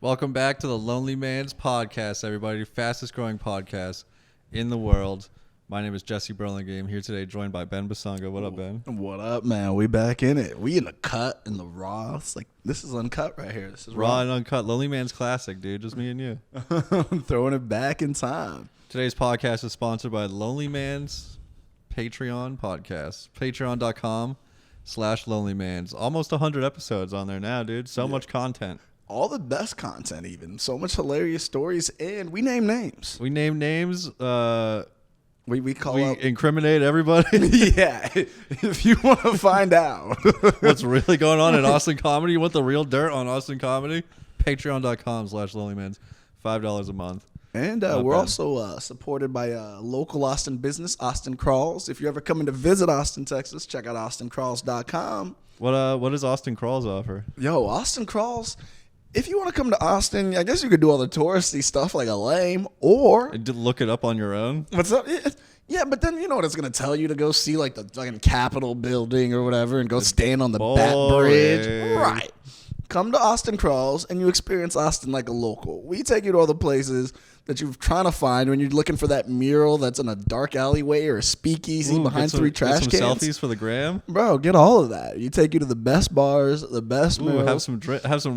Welcome back to the LonelyMans Podcast, everybody. Fastest growing podcast in the world. My name is Jesse Burlingame, here today joined by Ben Bosunga. What up, Ben? What up, man? We back in it. We in the cut, in the raw. It's like, this is uncut right here. This is raw and uncut. LonelyMans Classic, dude. Just me and you. I'm throwing it back in time. Today's podcast is sponsored by LonelyMans Patreon podcast. Patreon.com/LonelyMans. Almost 100 episodes on there now, dude. So much content. All the best content, even. So much hilarious stories, and we name names. We name names. We incriminate everybody. Yeah. If you want to find out what's really going on in Austin comedy, you want the real dirt on Austin comedy, Patreon.com/LonelyMans. $5 a month. And we're also supported by a local Austin business, Austin Crawls. If you're ever coming to visit Austin, Texas, check out AustinCrawls.com. What does Austin Crawls offer? Yo, Austin Crawls. If you want to come to Austin, I guess you could do all the touristy stuff like a lame, or look it up on your own. What's up? Yeah, but then you know what it's going to tell you to go see, like the fucking Capitol building or whatever, and go stand on the Bat Bridge. Right. Come to Austin Crawls, and you experience Austin like a local. We take you to all the places that you're trying to find when you're looking for that mural that's in a dark alleyway or a speakeasy behind three trash cans. Selfies for the gram, bro. Get all of that. You take you to the best bars, the best murals. Have some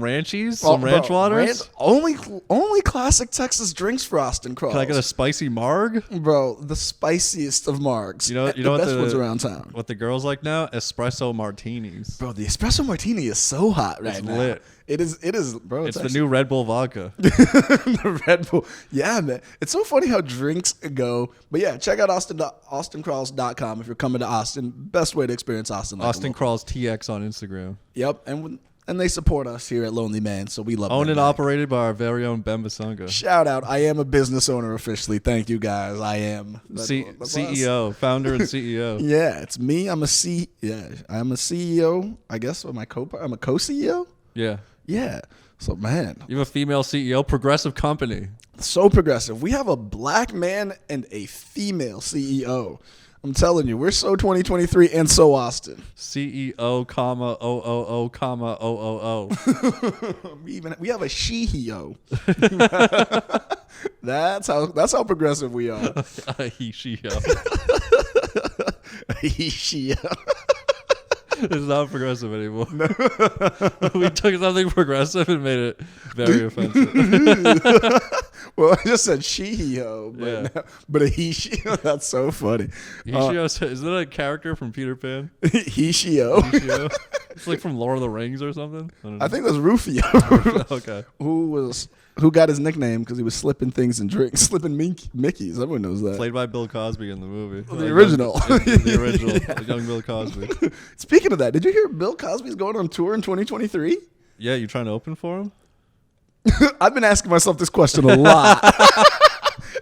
ranchies, some ranch waters. Only classic Texas drinks for Austin Crawls. Can I get a spicy marg, bro? The spiciest of margs. You know the what best ones around town. What the girls like now? Espresso martinis, bro. The espresso martini is so hot right now. Lit. It is, bro. It's the new Red Bull vodka. The Red Bull. Yeah, man. It's so funny how drinks go. But yeah, check out AustinCrawls.com if you're coming to Austin. Best way to experience Austin. Like Austin Crawls TX on Instagram. Yep. And they support us here at Lonely Man, so we love them. Owned and operated by our very own Ben Bosunga. Shout out. I am a business owner officially. Thank you, guys. I am. CEO, founder and CEO. Yeah, it's me. I'm a CEO, I guess. I'm a co-CEO? Yeah. Yeah. So, man. You have a female CEO, progressive company. So progressive. We have a black man and a female CEO. I'm telling you, we're so 2023 and so Austin. CEO, comma, OOO, comma, OOO. We have a she-heo. That's how progressive we are. A he-she-yo. A he-she-yo. It's not progressive anymore. No. We took something progressive and made it very offensive. Well, I just said she-ho, but a he-she-ho. That's so funny. He-she-ho, is that a character from Peter Pan? He-she-ho. It's like from Lord of the Rings or something? I think that's Rufio. Okay. Who got his nickname because he was slipping things in drinks, slipping Mickeys. Everyone knows that. Played by Bill Cosby in the movie. The original. The original. Yeah. Young Bill Cosby. Speaking of that, did you hear Bill Cosby's going on tour in 2023? Yeah, you trying to open for him? I've been asking myself this question a lot.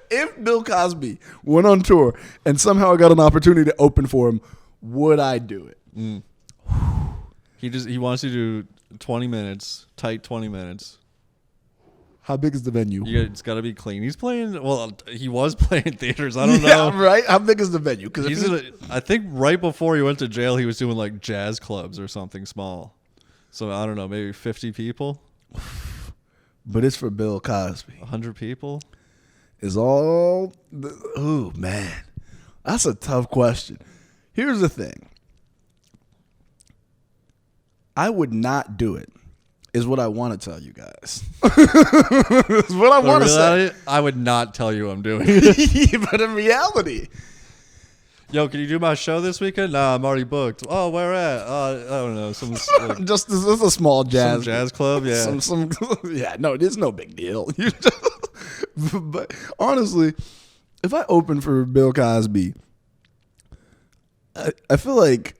If Bill Cosby went on tour and somehow I got an opportunity to open for him, would I do it? Mm. He wants you to do 20 minutes, tight 20 minutes. How big is the venue? Yeah, it's got to be clean. He's playing. Well, he was playing theaters. I don't know. Right? How big is the venue? Because I think right before he went to jail, he was doing like jazz clubs or something small. So I don't know, maybe 50 people. But it's for Bill Cosby. 100 people is all. Oh man, that's a tough question. Here's the thing. I would not do it. Is what I want to tell you guys. Is what I want to say. I would not tell you I'm doing it. But in reality. Yo, can you do my show this weekend? Nah, I'm already booked. Oh, where at? I don't know. Just this is a small jazz club, yeah. Yeah, no, it's no big deal. But honestly, if I open for Bill Cosby, I feel like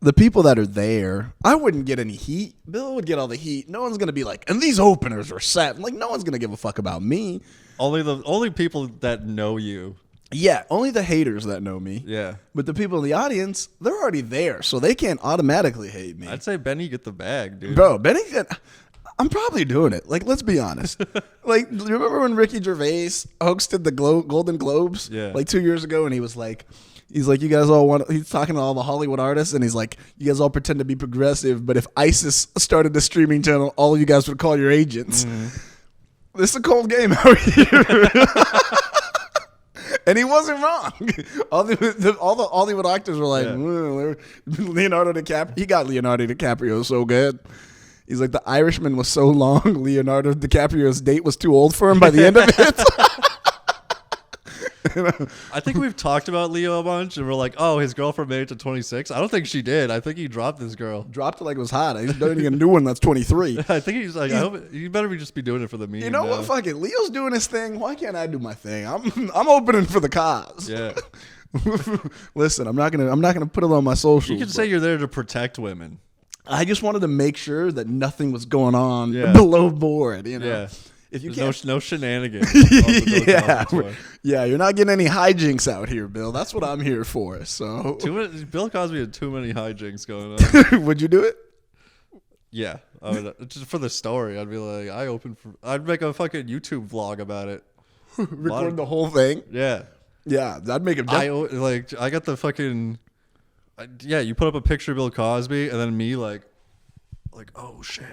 the people that are there, I wouldn't get any heat. Bill would get all the heat. No one's going to be like, and these openers are set. Like, no one's going to give a fuck about me. Only people that know you. Yeah, only the haters that know me. Yeah. But the people in the audience, they're already there, so they can't automatically hate me. I'd say Benny get the bag, dude. Bro, I'm probably doing it. Like, let's be honest. Like, you remember when Ricky Gervais hosted the Golden Globes? Yeah. Like 2 years ago, and he was like, He's like, you guys all want. He's talking to all the Hollywood artists, and he's like, you guys all pretend to be progressive, but if ISIS started a streaming channel, all you guys would call your agents. Mm-hmm. This is a cold game out here. And he wasn't wrong. All the Hollywood actors were like, Leonardo DiCaprio. He got Leonardo DiCaprio so good. He's like, The Irishman was so long, Leonardo DiCaprio's date was too old for him by the end of it. I think we've talked about Leo a bunch, and we're like, oh, his girlfriend made it to 26. I don't think she did. I think he dropped this girl. Dropped it like it was hot. He's dating a new one that's 23. I think he's like, I hope you better just be doing it for the meme. You know what? Fuck it. Leo's doing his thing. Why can't I do my thing? I'm opening for the cause. Yeah. Listen, I'm not gonna put it on my socials. You can say you're there to protect women. I just wanted to make sure that nothing was going on below board. You know. Yeah. If you There's no shenanigans. Yeah, you're not getting any hijinks out here, Bill. That's what I'm here for. So Bill Cosby had too many hijinks going on. Would you do it? Yeah, I would, just for the story. I'd be like, I'd make a fucking YouTube vlog about it. Record the whole thing. Yeah, that'd make it. I got the fucking. You put up a picture of Bill Cosby, and then me like, oh shit.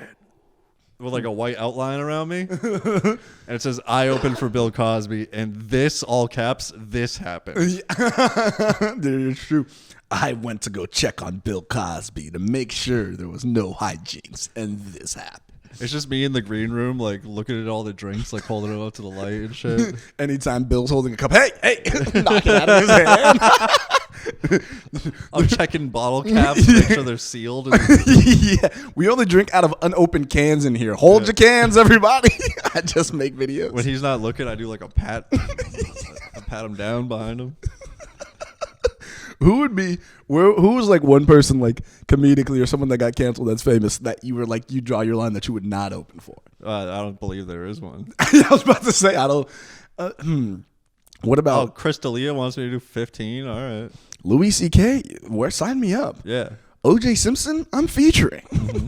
With like a white outline around me, and it says "I opened for Bill Cosby," and this all caps. This happened. Dude, it's true. I went to go check on Bill Cosby to make sure there was no hijinks, and this happened. It's just me in the green room, like looking at all the drinks, like holding it up to the light and shit. Anytime Bill's holding a cup, hey, knock it out of his hand. I'm checking bottle caps to make sure they're sealed. Yeah, we only drink out of unopened cans in here. Hold your cans, everybody. I just make videos. When he's not looking, I do like a pat. I pat him down behind him. Who was like one person like comedically or someone that got canceled that's famous that you were like you draw your line that you would not open for? I don't believe there is one. I was about to say I don't. What about Chris D'Elia wants me to do 15? All right. Louis C.K. Sign me up. Yeah. O.J. Simpson, I'm featuring. Mm-hmm.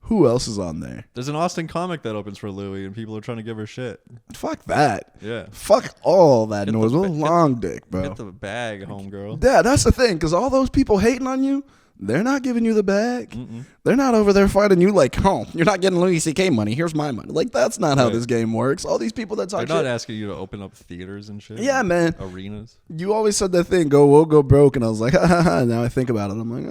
Who else is on there? There's an Austin comic that opens for Louis, and people are trying to give her shit. Fuck that. Yeah. Fuck all that noise. What a long dick, bro. Get the bag, homegirl. Yeah, that's the thing, because all those people hating on you, they're not giving you the bag. Mm-mm. They're not over there fighting you like, you're not getting Louis C.K. money. Here's my money. Like, that's not how this game works. All these people that talk shit. They're not asking you to open up theaters and shit. Yeah, man. Arenas. You always said that thing, go broke. And I was like, now I think about it. I'm like,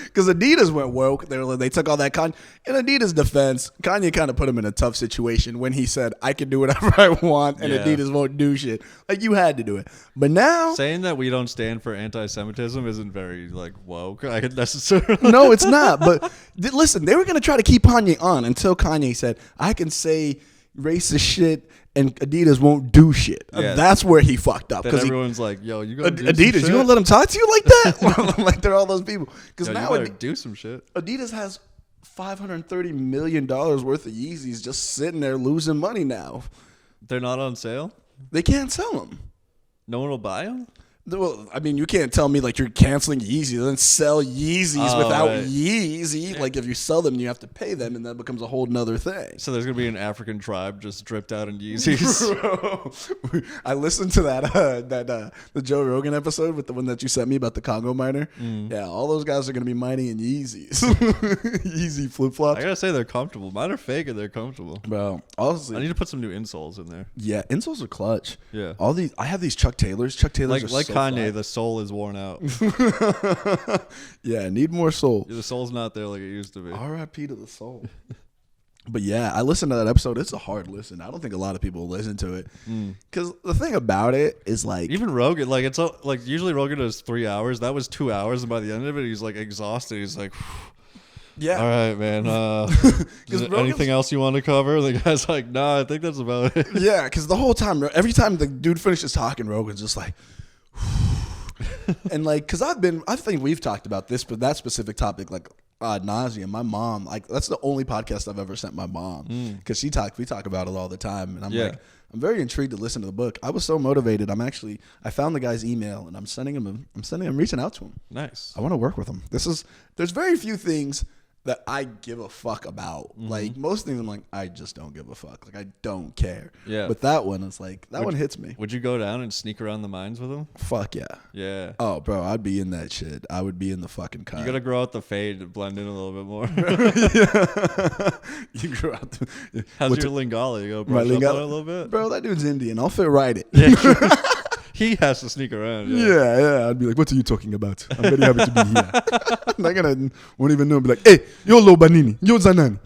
Because Adidas went woke. They took all that Kanye. In Adidas' defense, Kanye kind of put him in a tough situation when he said, I can do whatever I want and Adidas won't do shit. Like, you had to do it. But now. Saying that we don't stand for anti-Semitism isn't very, like, woke. I could necessarily. No, it's not. But listen, they were going to try to keep Kanye on until Kanye said, I can say racist shit and Adidas won't do shit. Yeah. That's where he fucked up. Because everyone's like, yo, you going to do Adidas, some shit? You going to let him talk to you like that? Like, they're all those people. Because now you do some shit. Adidas has $530 million worth of Yeezys just sitting there losing money now. They're not on sale? They can't sell them. No one will buy them? Well, I mean, you can't tell me like you're canceling Yeezy, then sell Yeezys without Yeezy. Like if you sell them, you have to pay them, and that becomes a whole nother thing. So there's gonna be an African tribe just dripped out in Yeezys. I listened to the Joe Rogan episode with the one that you sent me about the Congo miner. Yeah, all those guys are gonna be mining in Yeezys, Yeezy flip flops. I gotta say they're comfortable. Mine are fake and they're comfortable. Bro, honestly, I need to put some new insoles in there. Yeah, insoles are clutch. Yeah, I have these Chuck Taylors. Chuck Taylors like so Kanye, flat. the sole is worn out. Yeah, need more soul. The soul's not there like it used to be. R.I.P. to the soul. But yeah, I listened to that episode. It's a hard listen. I don't think a lot of people listen to it because the thing about it is like even Rogan, like it's like usually Rogan does 3 hours. That was 2 hours, and by the end of it, he's like exhausted. He's like, yeah, all right, man. Is there anything else you want to cover? The guy's like, nah, I think that's about it. Yeah, because the whole time, every time the dude finishes talking, Rogan's just like. And like, because I think we've talked about this, but that specific topic, like ad nauseum. My mom, like, that's the only podcast I've ever sent my mom because we talk about it all the time, and I'm like, I'm very intrigued to listen to the book. I was so motivated. I found the guy's email, and I'm reaching out to him. Nice. I want to work with him. There's very few things that I give a fuck about. Like most things I'm like, I just don't give a fuck. Like I don't care. Yeah. But that one is like, one hits me. Would you go down and sneak around the mines with him? Fuck yeah. Yeah. Oh, bro, I'd be in that shit. I would be in the fucking cut. You gotta grow out the fade to blend in a little bit more. You grow out How's your Lingala? You go brush up on it a little bit? Bro, that dude's Indian. I'll fit right it. Yeah. He has to sneak around. Yeah. I'd be like, what are you talking about? I'm very happy to be here. Like, I won't even know. Be like, hey, yo lo banini, yo zanani.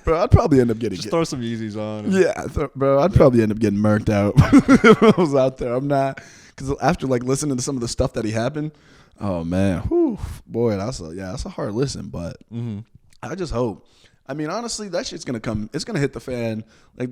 Bro, I'd probably end up getting Just throw some Yeezys on. Yeah, bro, I'd probably end up getting murked out if I was out there. I'm not, because after like listening to some of the stuff that he happened, oh man, whew, boy, that's a hard listen. But I just hope. I mean, honestly, that shit's gonna come. It's gonna hit the fan. Like,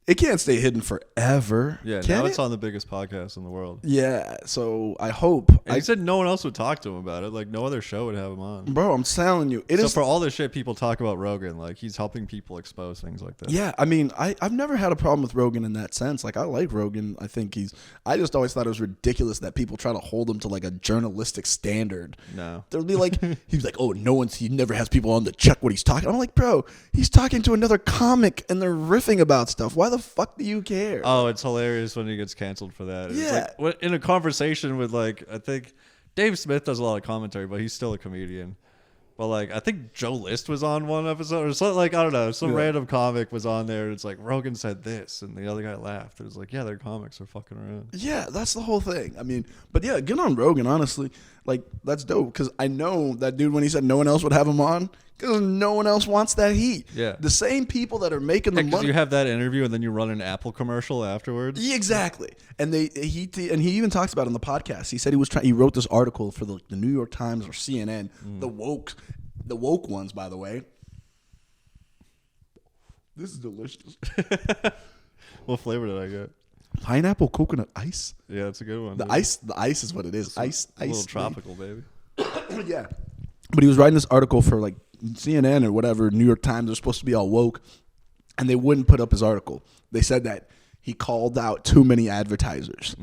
it can't stay hidden forever. Yeah, now it's on the biggest podcast in the world. Yeah, so I hope. And he said no one else would talk to him about it. Like, no other show would have him on. Bro, I'm telling you. So for all the shit people talk about Rogan, like, he's helping people expose things like that. Yeah, I mean, I've never had a problem with Rogan in that sense. Like, I like Rogan. I think I just always thought it was ridiculous that people try to hold him to, like, a journalistic standard. No. There'll be, like, he's like, oh, he never has people on to check what he's talking. I'm like, bro, he's talking to another comic, and they're riffing about stuff. Why the fuck do you care? Oh, it's hilarious when he gets canceled for that. Yeah. It's like, in a conversation with, like, I think Dave Smith does a lot of commentary, but he's still a comedian. But, like, I think Joe List was on one episode or something. Like, I don't know, some random comic was on there. And it's like, Rogan said this, and the other guy laughed. It was like, yeah, their comics are fucking around. Yeah, that's the whole thing. I mean, but yeah, get on Rogan, honestly. Like, that's dope, because I know that dude when he said no one else would have him on, because no one else wants that heat. Yeah. The same people that are making the money. You have that interview, and then you run an Apple commercial afterwards. Yeah, exactly. And he even talks about it on the podcast. He said he wrote this article for the New York Times or CNN, the woke ones, by the way. This is delicious. What flavor did I get? Pineapple coconut ice. Yeah, that's a good one. The ice is what it is. Ice, a little tropical, baby. Yeah. But he was writing this article for like CNN or whatever, New York Times. They're supposed to be all woke, and they wouldn't put up his article. They said that he called out too many advertisers,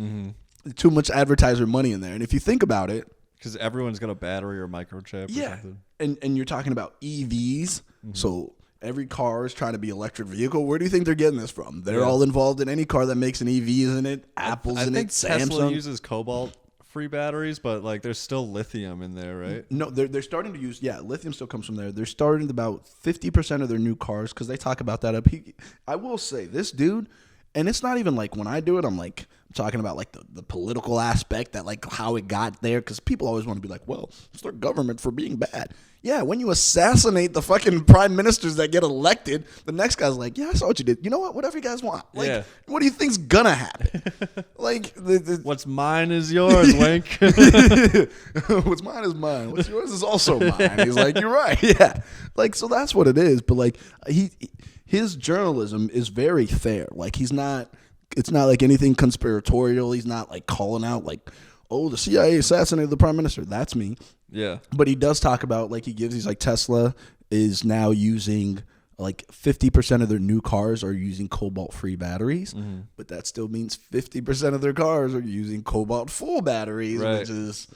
too much advertiser money in there. And if you think about it, because everyone's got a battery or microchip. Yeah, or something. And you're talking about EVs, so every car is trying to be electric vehicle. Where do you think they're getting this from? They're all involved in any car that makes an EV, isn't it? Apple's in it. Samsung. Tesla uses cobalt-free batteries, but like there's still lithium in there, right? No, they're starting to use lithium still comes from there. They're starting about 50% of their new cars because they talk about that up. I will say this dude, and it's not even like when I do it, I'm talking about like the political aspect, that like how it got there, because people always want to be like, well, it's their government for being bad. Yeah, when you assassinate the fucking prime ministers that get elected, the next guy's like, yeah, I saw what you did. You know what? Whatever you guys want. Like, what do you think's gonna happen? Like, what's mine is yours, Wink. What's mine is mine. What's yours is also mine. He's like, you're right. Yeah. Like, so that's what it is. But like, his journalism is very fair. Like, it's not like anything conspiratorial. He's not like calling out like, oh, the CIA assassinated the prime minister. That's me. Yeah. But he does talk about, like, he's like, Tesla is now using like 50% of their new cars are using cobalt-free batteries, but that still means 50% of their cars are using cobalt-full batteries, right. Which is,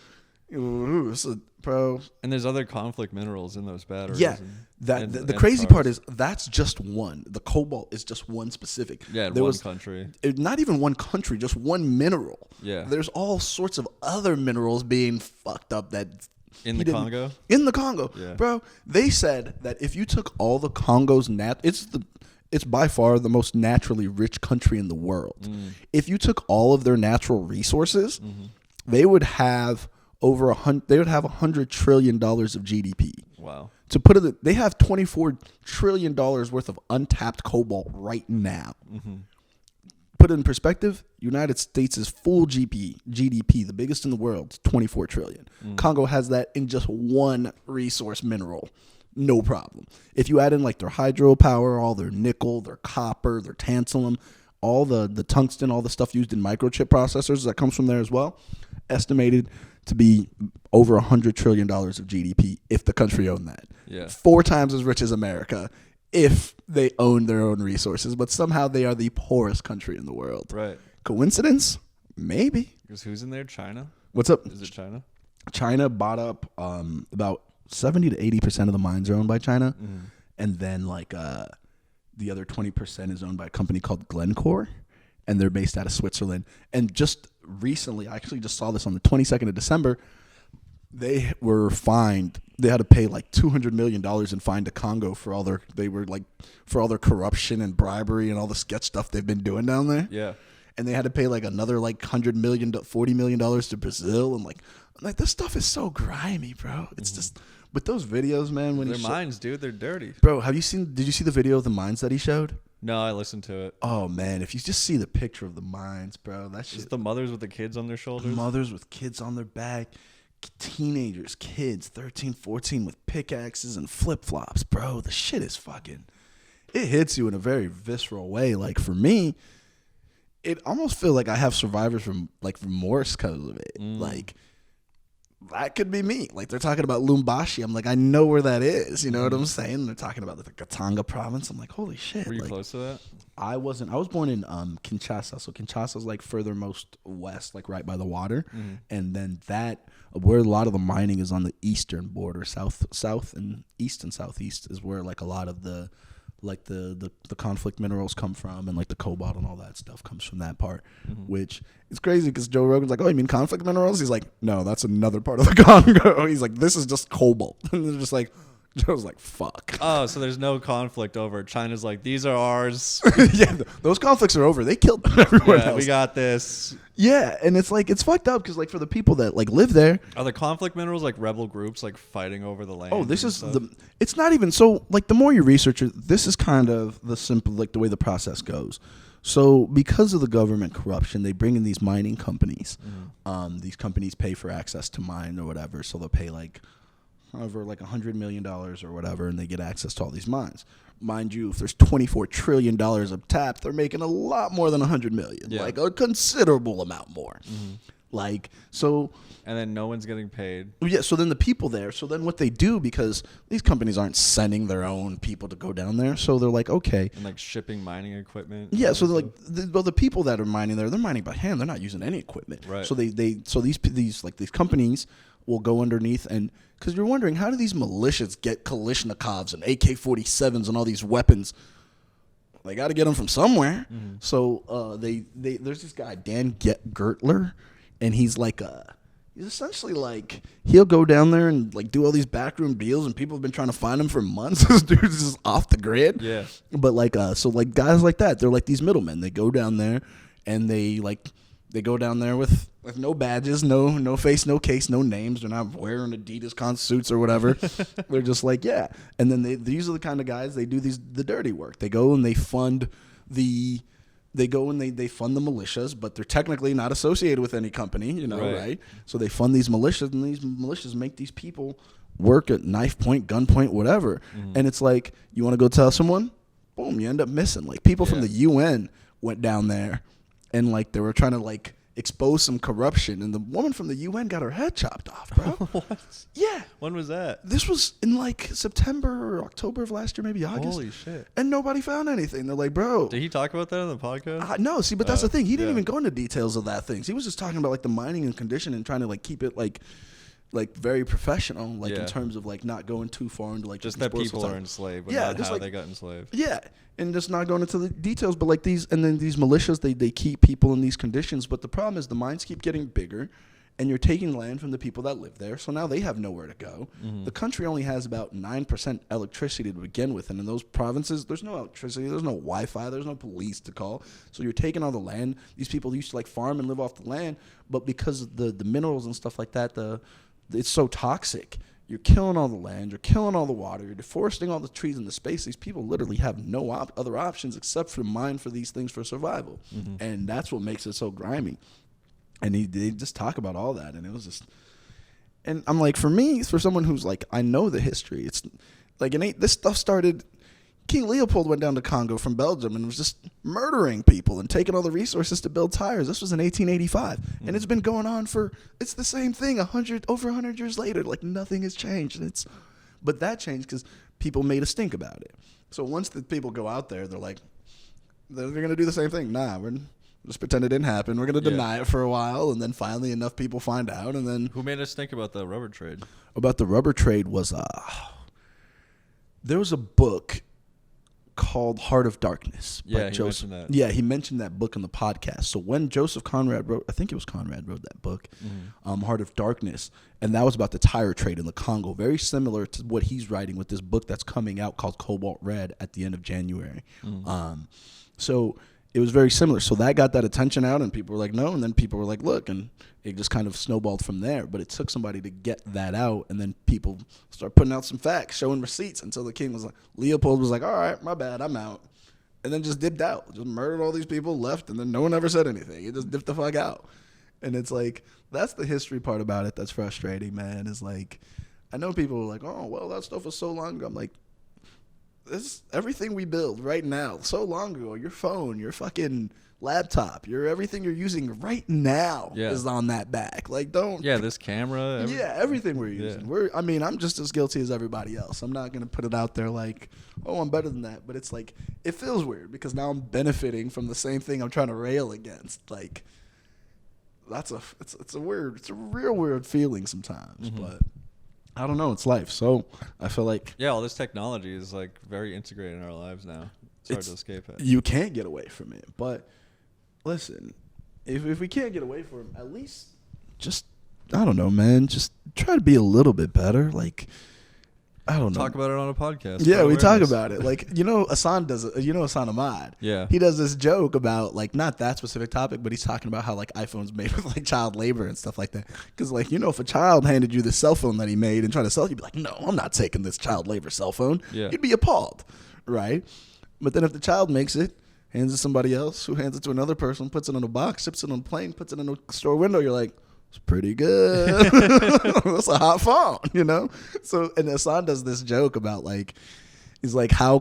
bro. And there's other conflict minerals in those batteries. Yeah. The crazy part is that's just one. The cobalt is just one specific. Yeah, in one country. Not even one country, just one mineral. Yeah. There's all sorts of other minerals being fucked up that... In the Congo? In the Congo. Yeah. Bro, they said that if you took all the Congo's it's by far the most naturally rich country in the world. If you took all of their natural resources, they would have $100 trillion of GDP. Wow. To put it, they have $24 trillion worth of untapped cobalt right now. Put it in perspective, United States' full GDP, the biggest in the world, is $24 trillion. Congo has that in just one resource mineral. No problem. If you add in like their hydropower, all their nickel, their copper, their tantalum, all the tungsten, all the stuff used in microchip processors that comes from there as well, estimated to be over $100 trillion of GDP if the country owned that. Yeah. 4 times as rich as America if they own their own resources, but somehow they are the poorest country in the world. Right. Coincidence? Maybe. Because who's in there? China? What's up? Is it China? China bought up about 70 to 80% of the mines are owned by China, and then like the other 20% is owned by a company called Glencore, and they're based out of Switzerland. And just recently, I actually just saw this on the 22nd of December. They were fined. They had to pay like $200 million in fine to Congo for all their corruption and bribery and all the sketch stuff they've been doing down there. Yeah. And they had to pay like another like $100 million, $40 million to Brazil, and like this stuff is so grimy, bro. It's just with those videos, man. When they're mines, dude, they're dirty, bro. Did you see the video of the mines that he showed? No, I listened to it. Oh man, if you just see the picture of the mines, bro, that's just the mothers with the kids on their shoulders. Mothers with kids on their back, teenagers, kids, 13, 14 with pickaxes and flip flops, bro. The shit is fucking. It hits you in a very visceral way. Like for me, it almost feels like I have survivors from like remorse because of it. Like that could be me. Like they're talking about Lumbashi. I'm like, I know where that is. You know what I'm saying? They're talking about the Katanga province. I'm like, holy shit. Were you like, close to that? I wasn't. I was born in Kinshasa. So Kinshasa's like furthermost west, like right by the water. And then that where a lot of the mining is on the eastern border, south and east and southeast is where like a lot of the like the conflict minerals come from, and like the cobalt and all that stuff comes from that part, which is crazy because Joe Rogan's like, oh, you mean conflict minerals? He's like, no, that's another part of the Congo. He's like, this is just cobalt. And they're just like, Joe's like, fuck. Oh, so there's no conflict over it. China's like, these are ours. Yeah, those conflicts are over. They killed everyone else. We got this. Yeah, and it's like, it's fucked up because like for the people that like live there. Are the conflict minerals like rebel groups like fighting over the land? Oh, this is it's not even so like the more you research it, this is kind of the simple, like the way the process goes. So because of the government corruption, they bring in these mining companies. These companies pay for access to mine or whatever. So they'll pay like over like $100 million or whatever, and they get access to all these mines. Mind you, if there's $24 trillion up tap, they're making a lot more than $100 million, like a considerable amount more. Like, so. And then no one's getting paid. Yeah, so then the people there, so then what they do, because these companies aren't sending their own people to go down there, so they're like, okay. And like shipping mining equipment. Yeah, so like, the people that are mining there, they're mining by hand. They're not using any equipment. Right. So these companies will go underneath, and because you're wondering, how do these militias get Kalashnikovs and AK-47s and all these weapons? They got to get them from somewhere. So there's this guy, Dan Gertler, and he's like he's essentially like, he'll go down there and like do all these backroom deals, and people have been trying to find him for months. This dude's just off the grid. Yeah. But like so like guys like that, they're like these middlemen. They go down there and they go down there with no badges, no face, no case, no names. They're not wearing Adidas con suits or whatever. They're just like, yeah. And then these are the kind of guys, they do the dirty work. They go and they fund they fund the militias, but they're technically not associated with any company, right? So they fund these militias, and these militias make these people work at knife point, gunpoint, whatever. And it's like, you want to go tell someone? Boom, you end up missing. Like people from the UN went down there, and like they were trying to like expose some corruption, and the woman from the UN got her head chopped off, bro. What? Yeah. When was that? This was in like September or October of last year, maybe August. Holy shit. And nobody found anything. They're like, bro. Did he talk about that on the podcast? No, see, but that's the thing. He didn't even go into details of that thing. He was just talking about like the mining and condition and trying to like keep it like very professional, like in terms of like not going too far into like just that people are enslaved, but not how they got enslaved. Yeah, and just not going into the details, but like these militias, they keep people in these conditions. But the problem is the mines keep getting bigger, and you're taking land from the people that live there, so now they have nowhere to go. The country only has about 9% electricity to begin with, and in those provinces, there's no electricity, there's no Wi-Fi, there's no police to call. So you're taking all the land. These people used to like farm and live off the land, but because of the minerals and stuff like that, it's so toxic. You're killing all the land. You're killing all the water. You're deforesting all the trees in the space. These people literally have no other options except for mine for these things for survival. And that's what makes it so grimy. And they just talk about all that. And it was just... And I'm like, for me, for someone who's like, I know the history. It's like, this stuff started... King Leopold went down to Congo from Belgium and was just murdering people and taking all the resources to build tires. This was in 1885, and it's been going on it's the same thing over 100 years later. Like nothing has changed, but that changed because people made a stink about it. So once the people go out there, they're like, they're gonna do the same thing. Nah, Just pretend it didn't happen. We're going to deny it for a while, and then finally enough people find out, and then... Who made us think about the rubber trade? About the rubber trade was... there was a book called Heart of Darkness. Yeah, he mentioned that. Yeah, he mentioned that book on the podcast. So when Joseph Conrad wrote... I think it was Conrad wrote that book, Heart of Darkness, and that was about the tire trade in the Congo. Very similar to what he's writing with this book that's coming out called Cobalt Red at the end of January. So... It was very similar. So that got that attention out, and people were like, no. And then people were like, look. And it just kind of snowballed from there. But it took somebody to get that out. And then people start putting out some facts, showing receipts until the king was like, Leopold was like, all right, my bad, I'm out. And then just dipped out. Just murdered all these people, left. And then no one ever said anything. He just dipped the fuck out. And it's like, that's the history part about it that's frustrating, man. Is like, I know people are like, oh, well, that stuff was so long ago. I'm like, this everything we build right now, so long ago, your phone, your fucking laptop, everything you're using right now is on that back. Like, don't... Yeah, this camera. Everything we're using. I'm just as guilty as everybody else. I'm not going to put it out there like, oh, I'm better than that. But it's like, it feels weird because now I'm benefiting from the same thing I'm trying to rail against. Like, it's a real weird feeling sometimes, but... I don't know. It's life. So I feel like... Yeah, all this technology is like very integrated in our lives now. It's hard to escape it. You can't get away from it. But listen, if we can't get away from it, at least just, I don't know, man. Just try to be a little bit better. Like, I don't know. Talk about it on a podcast. Yeah, we talk about it. Like, Hassan Ahmad. Yeah. He does this joke about, like, not that specific topic, but he's talking about how, like, iPhones made with, like, child labor and stuff like that. Because, like, if a child handed you the cell phone that he made and tried to sell it, you'd be like, no, I'm not taking this child labor cell phone. Yeah. You'd be appalled, right? But then if the child makes it, hands it to somebody else, who hands it to another person, puts it in a box, ships it on a plane, puts it in a store window, you're like, it's pretty good. That's a hot phone, So, and Hassan does this joke about, like, he's like, how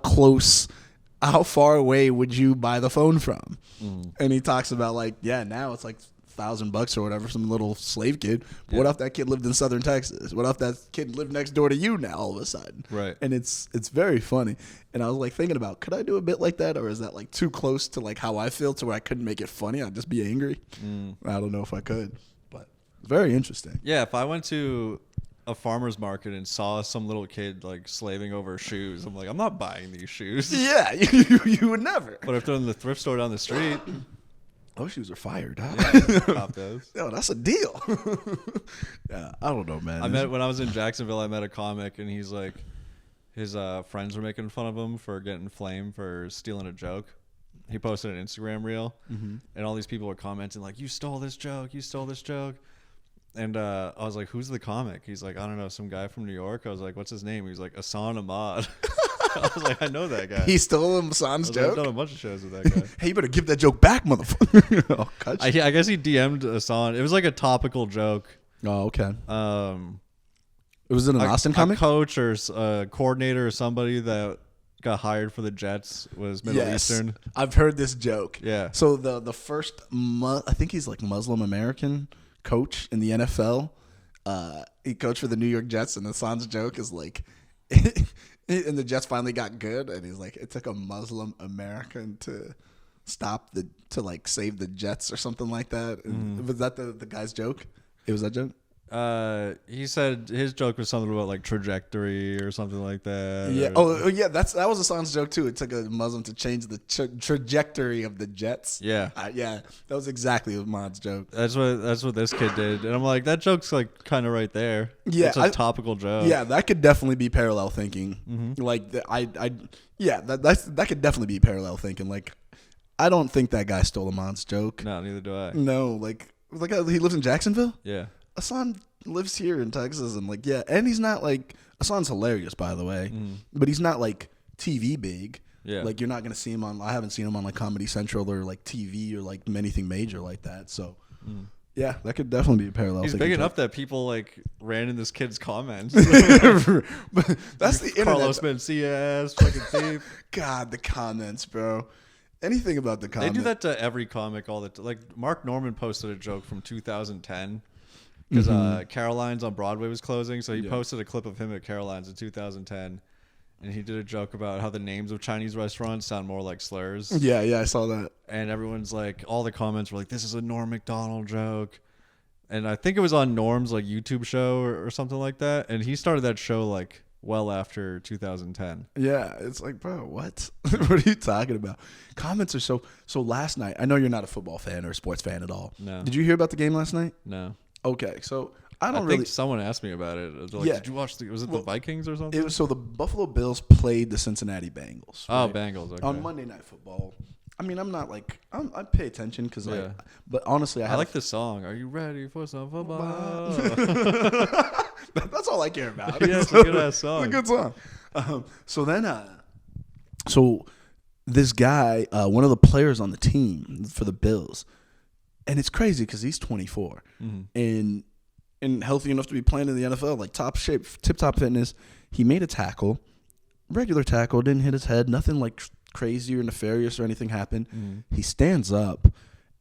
far away would you buy the phone from? And he talks about, like, now it's like $1,000 or whatever, some little slave kid. But what if that kid lived in Southern Texas? What if that kid lived next door to you now all of a sudden? Right. And it's very funny. And I was like thinking about, could I do a bit like that, or is that like too close to like how I feel to where I couldn't make it funny? I'd just be angry. I don't know if I could. Very interesting. Yeah, if I went to a farmer's market and saw some little kid like slaving over shoes, I'm like, I'm not buying these shoes. Yeah, you would never. But if they're in the thrift store down the street, those shoes are fired. Huh? Yeah, cop those. Yo, that's a deal. Yeah, I don't know, man. When I was in Jacksonville, I met a comic, and he's like, his friends were making fun of him for getting flamed for stealing a joke. He posted an Instagram reel, and all these people were commenting like, "You stole this joke! You stole this joke!" And I was like, who's the comic? He's like, I don't know, some guy from New York. I was like, what's his name? He's like, Hassan Ahmad. I was like, I know that guy. He stole Hassan's joke? I've done a bunch of shows with that guy. Hey, you better give that joke back, motherfucker. I guess he DM'd Hassan. It was like a topical joke. Oh, okay. It was in an Austin comic? A coach or a coordinator or somebody that got hired for the Jets was Middle Eastern. I've heard this joke. Yeah. So the first, I think he's like Muslim American coach in the NFL. He coached for the New York Jets, and Hassan's joke is like, and the Jets finally got good, and he's like, it took a Muslim American to like save the Jets or something like that. Was that the guy's joke? It was that joke? He said his joke was something about like trajectory or something like that. Yeah. Oh, yeah. That was Hassan's joke too. It took a Muslim to change the trajectory of the Jets. Yeah. Yeah. That was exactly Ahmad's joke. That's what this kid did, and I'm like, that joke's like kind of right there. Yeah. It's a topical joke. Yeah, that could definitely be parallel thinking. Like that could definitely be parallel thinking. Like, I don't think that guy stole Ahmad's joke. No, neither do I. No, like he lives in Jacksonville. Yeah. Hassan lives here in Texas, and like, yeah, and he's not like, Hassan's hilarious, by the way, but he's not like TV big. Yeah. Like, you're not gonna see him on. I haven't seen him on like Comedy Central or like TV or like anything major like that. So, yeah, that could definitely be a parallel. He's big enough that people like ran in this kid's comments. But that's the internet. Carlos Mencias, fucking thief. God, the comments, bro. Anything about the comments. They do that to every comic all the time. Like, Mark Norman posted a joke from 2010. Because Caroline's on Broadway was closing, so he posted a clip of him at Caroline's in 2010, and he did a joke about how the names of Chinese restaurants sound more like slurs. Yeah, I saw that. And everyone's like, all the comments were like, this is a Norm Macdonald joke. And I think it was on Norm's like YouTube show or something like that. And he started that show like well after 2010. Yeah, it's like, bro, what? What are you talking about? Comments are so last night, I know you're not a football fan or a sports fan at all. No. Did you hear about the game last night? No. Okay, so I think really. someone asked me about it. Like, Yeah. Did you watch the Vikings or something? It was so the Buffalo Bills played the Cincinnati Bengals. Oh, right? Bengals. Okay. On Monday Night Football. I mean, I'm not like I pay attention because but honestly, I like the song. Are you ready for some football? That's all I care about. Yeah, it's a good ass song. It's a good song. So then, so this guy, one of the players on the team for the Bills, and it's crazy because he's 24 and healthy enough to be playing in the NFL, like top shape, tip top fitness. He made a tackle, regular tackle, didn't hit his head, nothing like crazy or nefarious or anything happened. He stands up,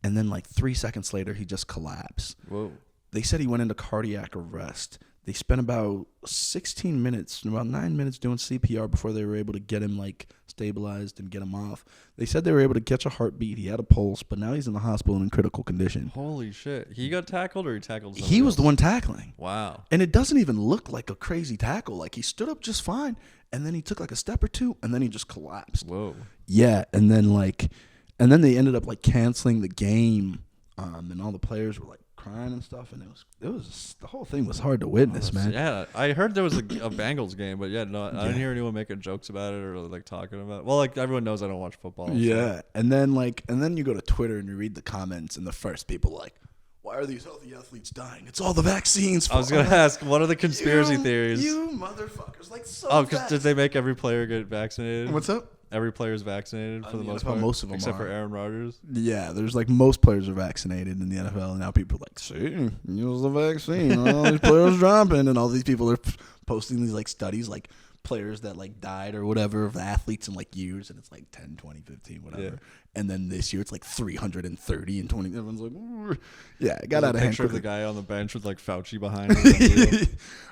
and then like 3 seconds later, he just collapsed. Whoa. They said he went into cardiac arrest. They spent about 16 minutes, about 9 minutes doing CPR before they were able to get him like stabilized and get him off. They said they were able to catch a heartbeat. He had a pulse, but now he's in the hospital in critical condition. Holy shit. He got tackled or he tackled somebody He was else? the one tackling. Wow. And it doesn't even look like a crazy tackle. Like he stood up just fine, and then he took like a step or two, and then he just collapsed. Whoa. Yeah, and then they ended up like canceling the game, and all the players were like crying and stuff, and it was the whole thing was hard to witness, man. Yeah, I heard there was a Bengals game, but I didn't hear anyone making jokes about it or like talking about it. Well, like everyone knows I don't watch football. Yeah, so. and then you go to Twitter and you read the comments, and the first people like, why are these healthy athletes dying? It's all the vaccines. I was gonna ask, what are the conspiracy theories? You motherfuckers, like so. Oh, because did they make every player get vaccinated? What's up? Every player's vaccinated for the most part. Most of them except are. for Aaron Rodgers. Yeah, there's like most players are vaccinated in the NFL, and now people are like, see, use the vaccine. All these players dropping, and all these people are posting these like studies, like players that like died or whatever of athletes in like years, and it's like 10, 20, 15, whatever. Yeah. And then this year it's like 330 and 20. Everyone's like, ooh. Yeah, it got out of hand. Picture of the guy on the bench with like Fauci behind him.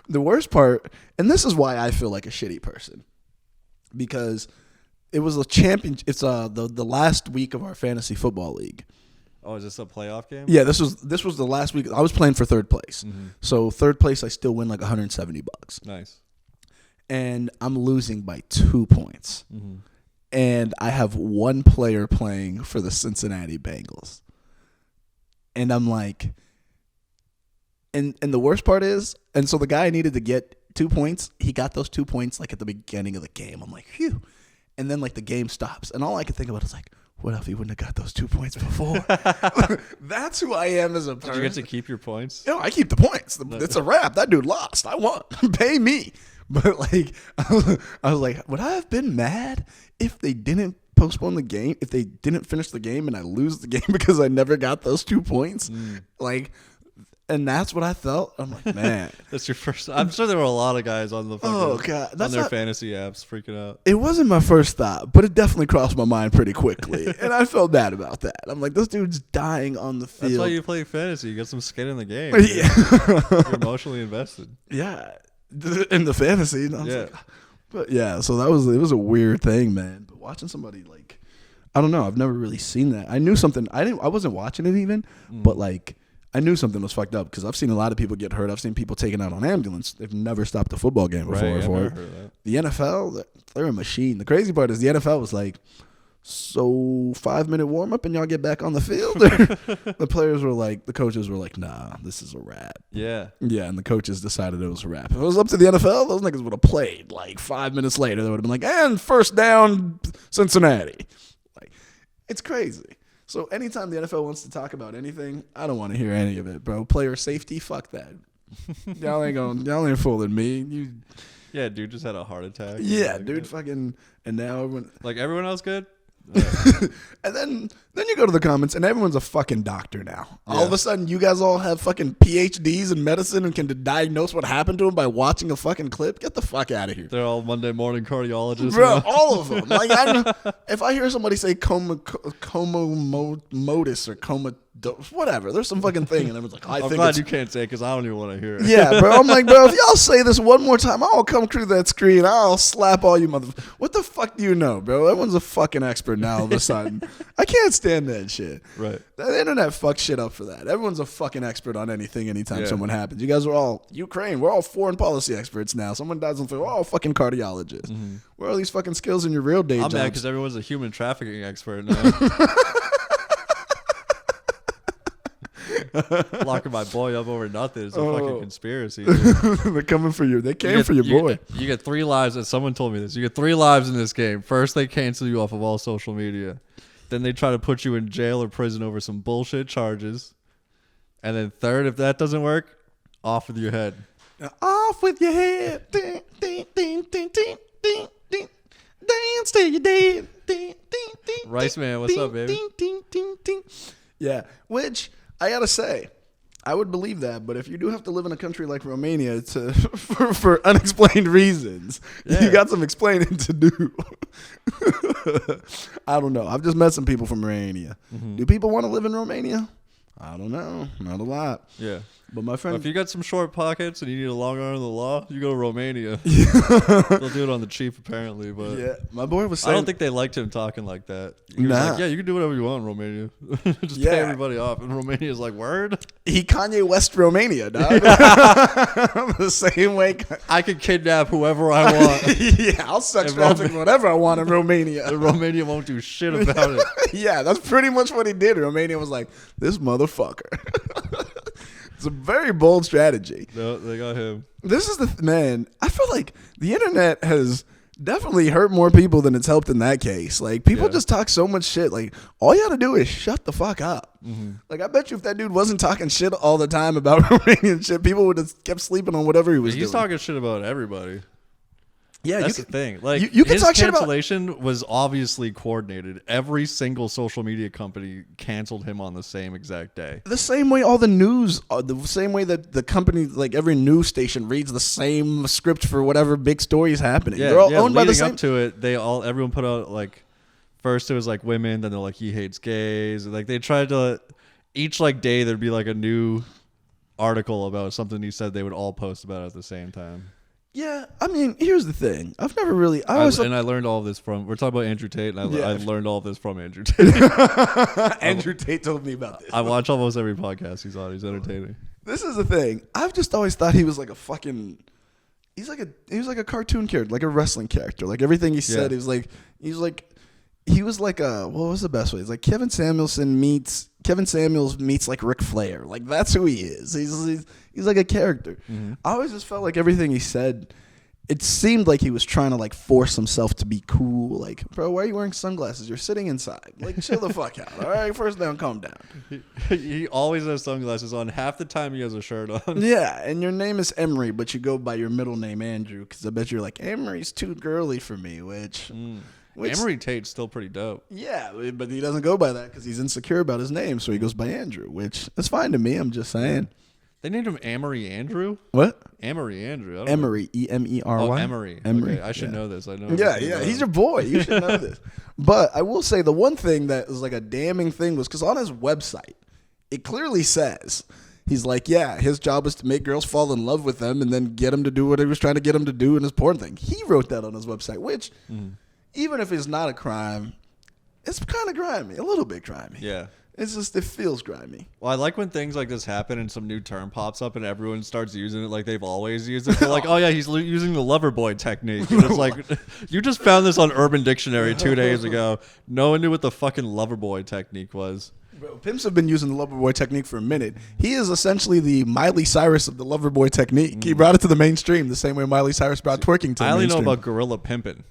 The worst part, and this is why I feel like a shitty person, because it was a champion. It's the last week of our fantasy football league. Oh, is this a playoff game? Yeah, this was the last week. I was playing for third place. So third place, I still win like $170. Nice. And I'm losing by 2 points. And I have one player playing for the Cincinnati Bengals. And I'm like, and the worst part is, and so the guy needed to get 2 points. He got those 2 points like at the beginning of the game. I'm like, phew. And then like the game stops. And all I could think about is like, what if he wouldn't have got those 2 points before? That's who I am as a person. Did you get to keep your points? You know, I keep the points. It's a wrap. That dude lost. I won. Pay me. But like, I was like, would I have been mad if they didn't postpone the game? If they didn't finish the game and I lose the game because I never got those 2 points? Like, and that's what I felt. I'm like, man. That's your first. I'm sure there were a lot of guys on the fucking, on their fantasy apps freaking out. It wasn't my first thought, but it definitely crossed my mind pretty quickly. And I felt bad about that. I'm like, this dude's dying on the field. That's why you play fantasy. You get some skin in the game. Yeah. You're emotionally invested. Yeah. In the fantasy. And I was like, but yeah, so it was a weird thing, man. But watching somebody like, I don't know. I've never really seen that. I knew something. I wasn't watching it even, but like, I knew something was fucked up because I've seen a lot of people get hurt. I've seen people taken out on ambulance. They've never stopped a football game before. For it. The NFL, they're a machine. The crazy part is the NFL was like, so 5-minute warm up and y'all get back on the field? The players were like, the coaches were like, nah, this is a wrap. Yeah. Yeah, and the coaches decided it was a wrap. If it was up to the NFL, those niggas would have played. Like 5 minutes later, they would have been like, and first down, Cincinnati. Like, it's crazy. So anytime the NFL wants to talk about anything, I don't want to hear any of it, bro. Player safety, fuck that. Y'all ain't fooling me. Yeah, dude just had a heart attack. Yeah, dude, fucking, and now everyone. Like everyone else good? And then you go to the comments and everyone's a fucking doctor now. All of a sudden, you guys all have fucking PhDs in medicine and can diagnose what happened to them by watching a fucking clip. Get the fuck out of here. They're all Monday morning cardiologists. Bro, all of them. Like, if I hear somebody say comatose or whatever. There's some fucking thing, and everyone's like, I'm glad you can't say it because I don't even want to hear it. Yeah, bro. I'm like, bro, if y'all say this one more time, I'll come through that screen. I'll slap all you motherfuckers. What the fuck do you know, bro? Everyone's a fucking expert now all of a sudden. I can't stand that shit. Right. The internet fucked shit up for that. Everyone's a fucking expert on anything anytime someone happens. You guys are all Ukraine. We're all foreign policy experts now. Someone dies on the field. We're all fucking cardiologists. Mm-hmm. Where are these fucking skills in your real day jobs? I'm mad because everyone's a human trafficking expert now. Locking my boy up over nothing. It's a fucking conspiracy. They're coming for you. They came for your boy. You get 3 lives. And someone told me this. You get 3 lives in this game. First, they cancel you off of all social media. Then they try to put you in jail or prison over some bullshit charges. And then third, if that doesn't work, off with your head. Off with your head. Ding, ding, ding, ding, ding, ding, ding. Dance till you're dead. Ding, ding, ding, Rice Man, what's up, baby? Ding, ding, ding, ding. Yeah, which I gotta say, I would believe that, but if you do have to live in a country like Romania for unexplained reasons, you got some explaining to do. I don't know. I've just met some people from Romania. Mm-hmm. Do people want to live in Romania? I don't know. Not a lot. Yeah. But my friend, if you got some short pockets and you need a long arm of the law, you go to Romania. They'll do it on the cheap, apparently. But yeah, my boy was saying, I don't think they liked him talking like that. He was like, yeah, you can do whatever you want in Romania. Just pay everybody off. And Romania's like, word? He Kanye West Romania, dog. The same way. I can kidnap whoever I want. Yeah, I'll sex traffic whatever I want in Romania. Romania won't do shit about it. Yeah, that's pretty much what he did. Romania was like, this motherfucker. It's a very bold strategy. No, they got him. This is man. I feel like the internet has definitely hurt more people than it's helped in that case. Like, people just talk so much shit. Like, all you got to do is shut the fuck up. Mm-hmm. Like, I bet you if that dude wasn't talking shit all the time about Romanian shit, people would have kept sleeping on whatever he was doing. He's talking shit about everybody. Yeah, that's the thing. Like, you can his talk shit about. Cancellation was obviously coordinated. Every single social media company canceled him on the same exact day. The same way all the news, the same way that the company, like every news station, reads the same script for whatever big story is happening. Yeah, they're all owned by the same. Up to it, everyone put out like, first it was like women, then they're like he hates gays. Like they tried to, each like day there'd be like a new article about something he said. They would all post about it at the same time. Yeah, I mean, here's the thing. I've never really. I learned all of this from. We're talking about Andrew Tate, and I learned all of this from Andrew Tate. Andrew Tate told me about this. I watch almost every podcast he's on. He's entertaining. This is the thing. I've just always thought he was like a fucking. He was like a cartoon character, like a wrestling character. Like everything he said, he was like a. What was the best way? It's like Kevin Samuels meets like Ric Flair. Like that's who he is. He's like a character. Mm-hmm. I always just felt like everything he said, it seemed like he was trying to like force himself to be cool. Like, bro, why are you wearing sunglasses? You're sitting inside. Like, chill the fuck out. All right, first down, calm down. He always has sunglasses on. Half the time he has a shirt on. Yeah, and your name is Emery, but you go by your middle name Andrew because I bet you're like, Emery's too girly for me, which Emery Tate's still pretty dope. Yeah, but he doesn't go by that because he's insecure about his name, so he goes by Andrew, which is fine to me. I'm just saying. They named him Amory Andrew? What? Amory Andrew. Emery, E-M-E-R-Y. Oh, Emery. Okay, I should know this. I know. Yeah, he's your boy. You should know this. But I will say the one thing that was like a damning thing was because on his website, it clearly says, he's like, yeah, his job is to make girls fall in love with them and then get him to do what he was trying to get him to do in his porn thing. He wrote that on his website, which, even if it's not a crime, it's kind of grimy, a little bit grimy. Yeah. It's just, it feels grimy. Well, I like when things like this happen and some new term pops up and everyone starts using it like they've always used it. They're like, oh yeah, he's using the lover boy technique. And it's like, you just found this on Urban Dictionary 2 days ago. No one knew what the fucking lover boy technique was. Bro, pimps have been using the lover boy technique for a minute. He is essentially the Miley Cyrus of the lover boy technique. He brought it to the mainstream the same way Miley Cyrus brought twerking to the mainstream. I only know about gorilla pimping.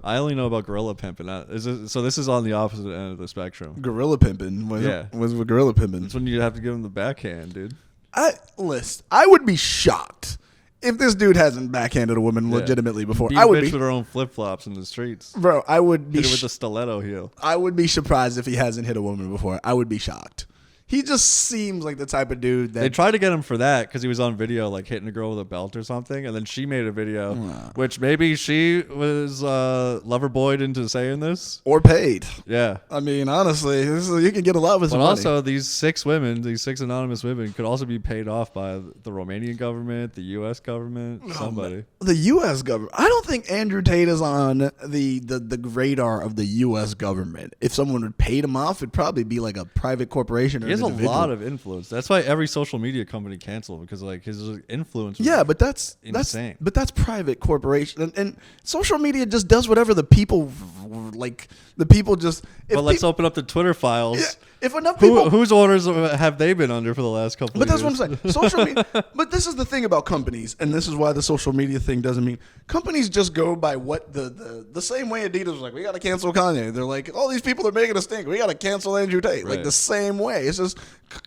I only know about gorilla pimping. So this is on the opposite end of the spectrum. Gorilla pimping? What's with gorilla pimping? It's when you have to give him the backhand, dude. I would be shocked if this dude hasn't backhanded a woman legitimately before. I would be with her own flip flops in the streets, bro. I would be hit her with a stiletto heel. I would be surprised if he hasn't hit a woman before. I would be shocked. He just seems like the type of dude that they tried to get him for that because he was on video like hitting a girl with a belt or something, and then she made a video, which maybe she was lover boyed into saying this or paid. Yeah, I mean, honestly, you can get a lot with some but money. also these 6 anonymous women, could also be paid off by the Romanian government, the U.S. government, somebody. The U.S. government. I don't think Andrew Tate is on the radar of the U.S. government. If someone would pay him off, it'd probably be like a private corporation. Or he has a lot of influence. That's why every social media company canceled, because like his influence. Yeah, but that's insane. That's private corporation, and social media just does whatever the people like. The people just. But let's open up the Twitter files. Yeah, if enough people, whose orders have they been under for the last couple? But of years? that's what I'm saying. Social media. But this is the thing about companies, and this is why the social media thing doesn't mean companies just go by what the same way Adidas was like, we got to cancel Kanye. They're like, all these people are making a stink. We got to cancel Andrew Tate. Right. Like the same way. It's just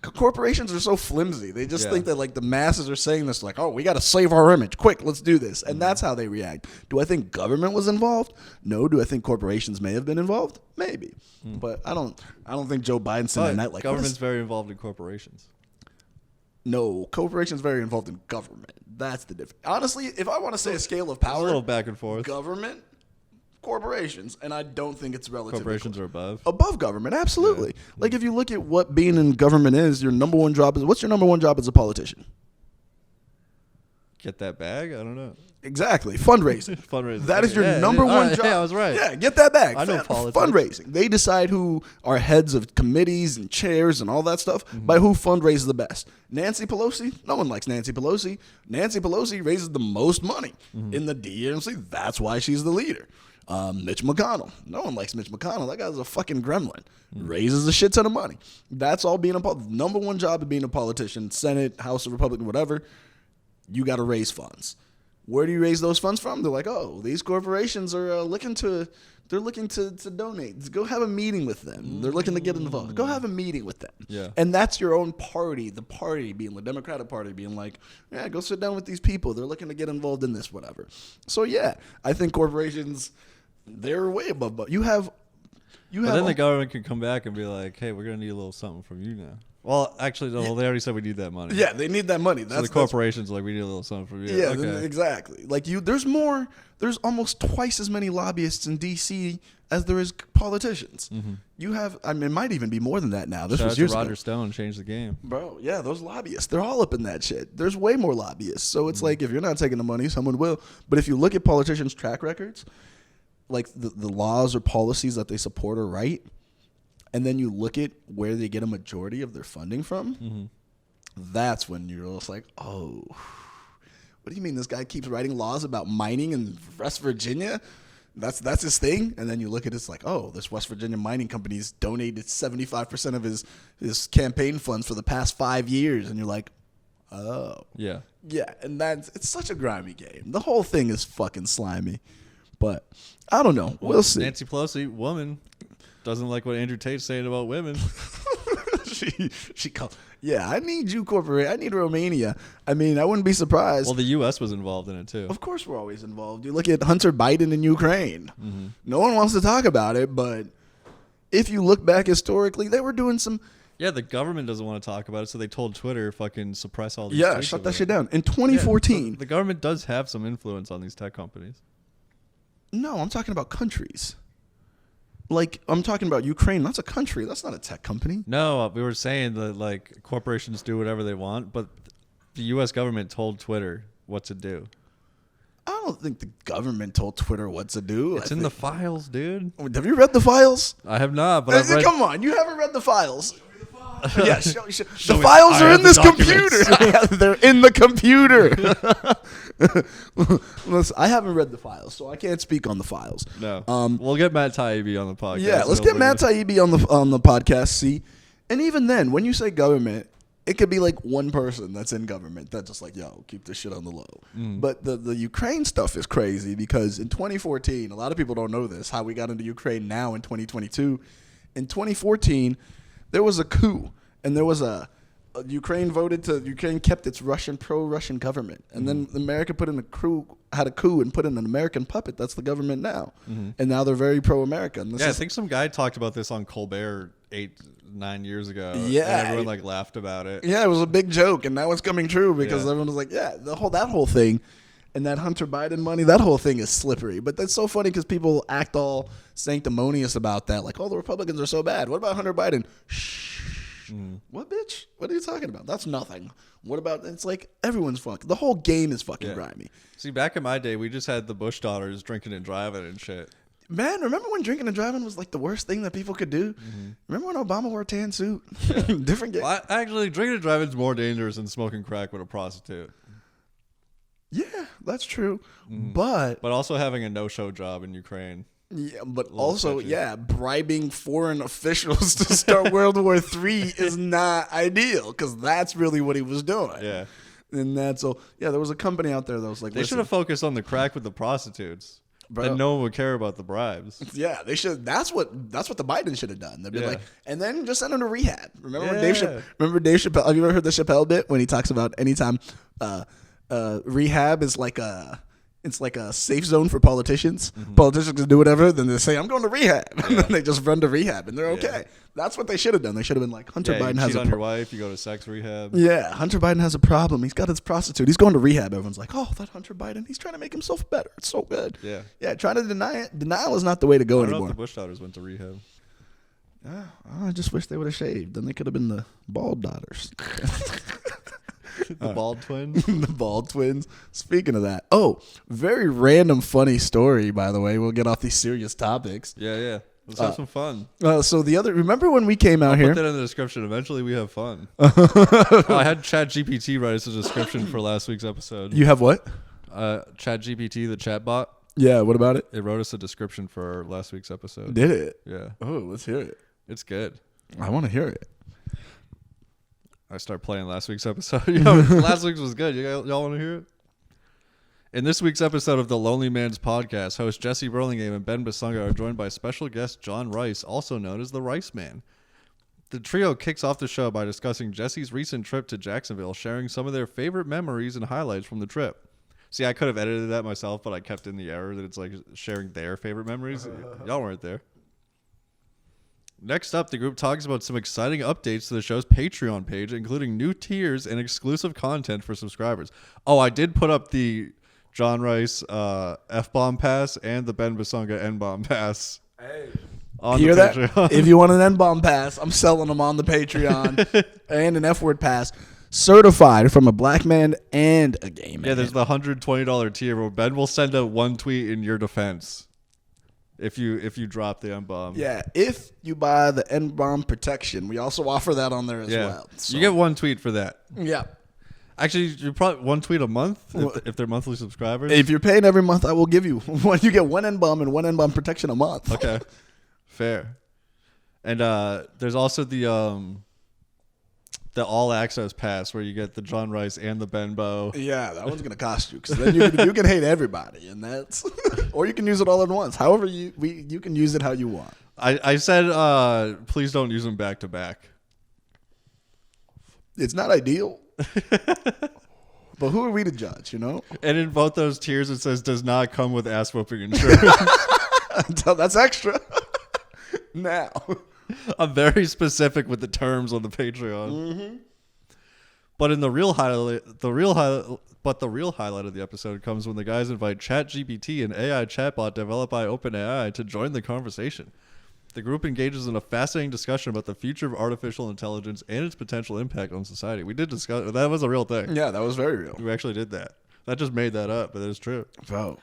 corporations are so flimsy. They just think that like the masses are saying this, like, oh, we got to save our image. Quick, let's do this, and that's how they react. Do I think government was involved? No. Do I think corporations may have been involved? Maybe. But I don't think Joe Biden's in that night like government's very involved in corporations. No, corporations very involved in government. That's the difference. Honestly, if I want to say a scale of power, a little back and forth. Government, corporations, and I don't think it's relative. Corporations are above government, absolutely. Yeah. Like if you look at what being in government is, your number one job is, what's your number one job as a politician? Get that bag? I don't know. Exactly. Fundraising. Fundraising. That is your number one job. Yeah, I was right. Yeah, get that bag. I know politics. Fundraising. They decide who are heads of committees and chairs and all that stuff by who fundraises the best. Nancy Pelosi? No one likes Nancy Pelosi. Nancy Pelosi raises the most money in the DNC. That's why she's the leader. Mitch McConnell. No one likes Mitch McConnell. That guy's a fucking gremlin. Raises a shit ton of money. That's all being number one job of being a politician, Senate, House of Republican, whatever. You got to raise funds. Where do you raise those funds from? They're like, oh, these corporations are looking to donate. Go have a meeting with them. They're looking to get involved. Go have a meeting with them. Yeah. And that's your own party, the party being the Democratic Party being like, yeah, go sit down with these people. They're looking to get involved in this, whatever. So, yeah, I think corporations, they're way above. But then the government can come back and be like, hey, we're going to need a little something from you now. Well, actually, no, they already said we need that money. Yeah, they need that money. So the corporations like, we need a little something from you. Yeah, okay. Exactly. Like there's almost twice as many lobbyists in D.C. as there is politicians. You have, I mean, it might even be more than that now. This Shout was out years to Roger ago. Stone changed the game. Bro, yeah, those lobbyists, they're all up in that shit. There's way more lobbyists. So it's like, if you're not taking the money, someone will. But if you look at politicians' track records, like the laws or policies that they support are right, and then you look at where they get a majority of their funding from, that's when you're just like, oh, what do you mean this guy keeps writing laws about mining in West Virginia? That's his thing? And then you look at it, it's like, oh, this West Virginia mining company's donated 75% of his campaign funds for the past 5 years. And you're like, oh. Yeah. Yeah, and it's such a grimy game. The whole thing is fucking slimy. But I don't know. We'll see. Nancy Pelosi, woman, doesn't like what Andrew Tate's saying about women. she called. Yeah, I need you, corporate. I need Romania. I mean, I wouldn't be surprised. Well, the U.S. was involved in it too. Of course, we're always involved. You look at Hunter Biden in Ukraine. No one wants to talk about it, but if you look back historically, they were doing some. Yeah, the government doesn't want to talk about it, so they told Twitter, fucking suppress all these. Yeah, shut that shit down. In 2014, the government does have some influence on these tech companies. No, I'm talking about countries. Like, I'm talking about Ukraine. That's a country. That's not a tech company. No, we were saying that, like, corporations do whatever they want, but the U.S. government told Twitter what to do. I don't think the government told Twitter what to do. It's in the files, dude. Have you read the files? I have not, but I've read... Come on, you haven't read the files. Yeah, the files are in this computer. They're in the computer. Listen, I haven't read the files, so I can't speak on the files. No, we'll get Matt Taibbi on the podcast. Yeah, let's get Matt Taibbi on the podcast. See, and even then, when you say government, it could be like one person that's in government that's just like, yo, keep this shit on the low. But the Ukraine stuff is crazy because in 2014, a lot of people don't know this, how we got into Ukraine now in 2022. In 2014, there was a coup, and there was Ukraine kept its pro-Russian government. And then America had a coup and put in an American puppet. That's the government now. And now they're very pro-American. I think some guy talked about this on Colbert 9 years ago. Yeah. And everyone like laughed about it. Yeah, it was a big joke, and now it's coming true because everyone was like, yeah, that whole thing. And that Hunter Biden money, that whole thing is slippery. But that's so funny because people act all sanctimonious about that. Like, oh, the Republicans are so bad. What about Hunter Biden? Shh. What, bitch? What are you talking about? That's nothing. What about, it's like everyone's fucking, the whole game is fucking grimy. See, back in my day, we just had the Bush daughters drinking and driving and shit. Man, remember when drinking and driving was like the worst thing that people could do? Remember when Obama wore a tan suit? Yeah. Different game. Well, actually, drinking and driving is more dangerous than smoking crack with a prostitute. Yeah, that's true. But also having a no-show job in Ukraine. Yeah, but also, bribing foreign officials to start World War III is not ideal because that's really what he was doing. Yeah. And that's all. Yeah, there was a company out there that was like, they should have focused on the crack with the prostitutes. Bro. Then no one would care about the bribes. Yeah, they should. That's what the Biden should have done. They'd be like, and then just send him to rehab. Remember Dave Chappelle? Have you ever heard the Chappelle bit when he talks about anytime rehab is like a safe zone for politicians. Politicians can do whatever. Then they say, I'm going to rehab. And then they just run to rehab and they're okay. That's what they should have done. They should have been like, Hunter Biden has cheat on your wife, you go to sex rehab. Yeah, Hunter Biden has a problem. He's got his prostitute. He's going to rehab. Everyone's like, oh, that Hunter Biden, he's trying to make himself better. It's so good. Yeah. Yeah, trying to deny it. Denial is not the way to go I don't know anymore. if the Bush daughters went to rehab. Yeah, I just wish they would have shaved. Then they could have been the bald daughters. The bald twins? The bald twins. Speaking of that. Oh, very random funny story, by the way. We'll get off these serious topics. Yeah. Let's have some fun. So remember when we came out here? Put that in the description. Eventually we have fun. I had ChatGPT write us a description for last week's episode. You have what? ChatGPT, the chatbot. Yeah, what about it? It wrote us a description for last week's episode. Did it? Yeah. Oh, let's hear it. It's good. I want to hear it. I start playing last week's episode. Last week's was good. Y'all want to hear it? In this week's episode of the LonelyMans Podcast, host Jesse Burlingame and Ben Bosunga are joined by special guest John Rice, also known as the Rice Man. The trio kicks off the show by discussing Jesse's recent trip to Jacksonville, sharing some of their favorite memories and highlights from the trip. See, I could have edited that myself, but I kept in the error that it's like sharing their favorite memories. Y'all weren't there. Next up, the group talks about some exciting updates to the show's Patreon page, including new tiers and exclusive content for subscribers. Oh, I did put up the John Rice F-bomb pass and the Ben Bosunga N-bomb pass. Hey. On Hear the that? Patreon. If you want an N-bomb pass, I'm selling them on the Patreon. And an F-word pass. Certified from a black man and a gay man. Yeah, there's the $120 tier where Ben will send out one tweet in your defense if you drop the N-bomb. Yeah, if you buy the N-bomb protection, we also offer that on there as well. So. You get one tweet for that. Yeah. Actually, you're probably one tweet a month if they're monthly subscribers. If you're paying every month, I will give you one. You get one N-bomb and one N-bomb protection a month. Okay, fair. And there's also the all access pass where you get the John Rice and the Benbow. Yeah, that one's gonna cost you because then you can hate everybody, and that's or you can use it all at once. However, you can use it how you want. I said please don't use them back to back. It's not ideal. But who are we to judge, you know? And in both those tiers, it says does not come with ass whooping insurance. That's extra. Now, I'm very specific with the terms on the Patreon. Mm-hmm. But in the real highlight of the episode comes when the guys invite ChatGPT, an AI chatbot developed by OpenAI, to join the conversation. The group engages in a fascinating discussion about the future of artificial intelligence and its potential impact on society. We did discuss that was a real thing. Yeah, that was very real. We actually did that. That just made that up, but it's true. Bro,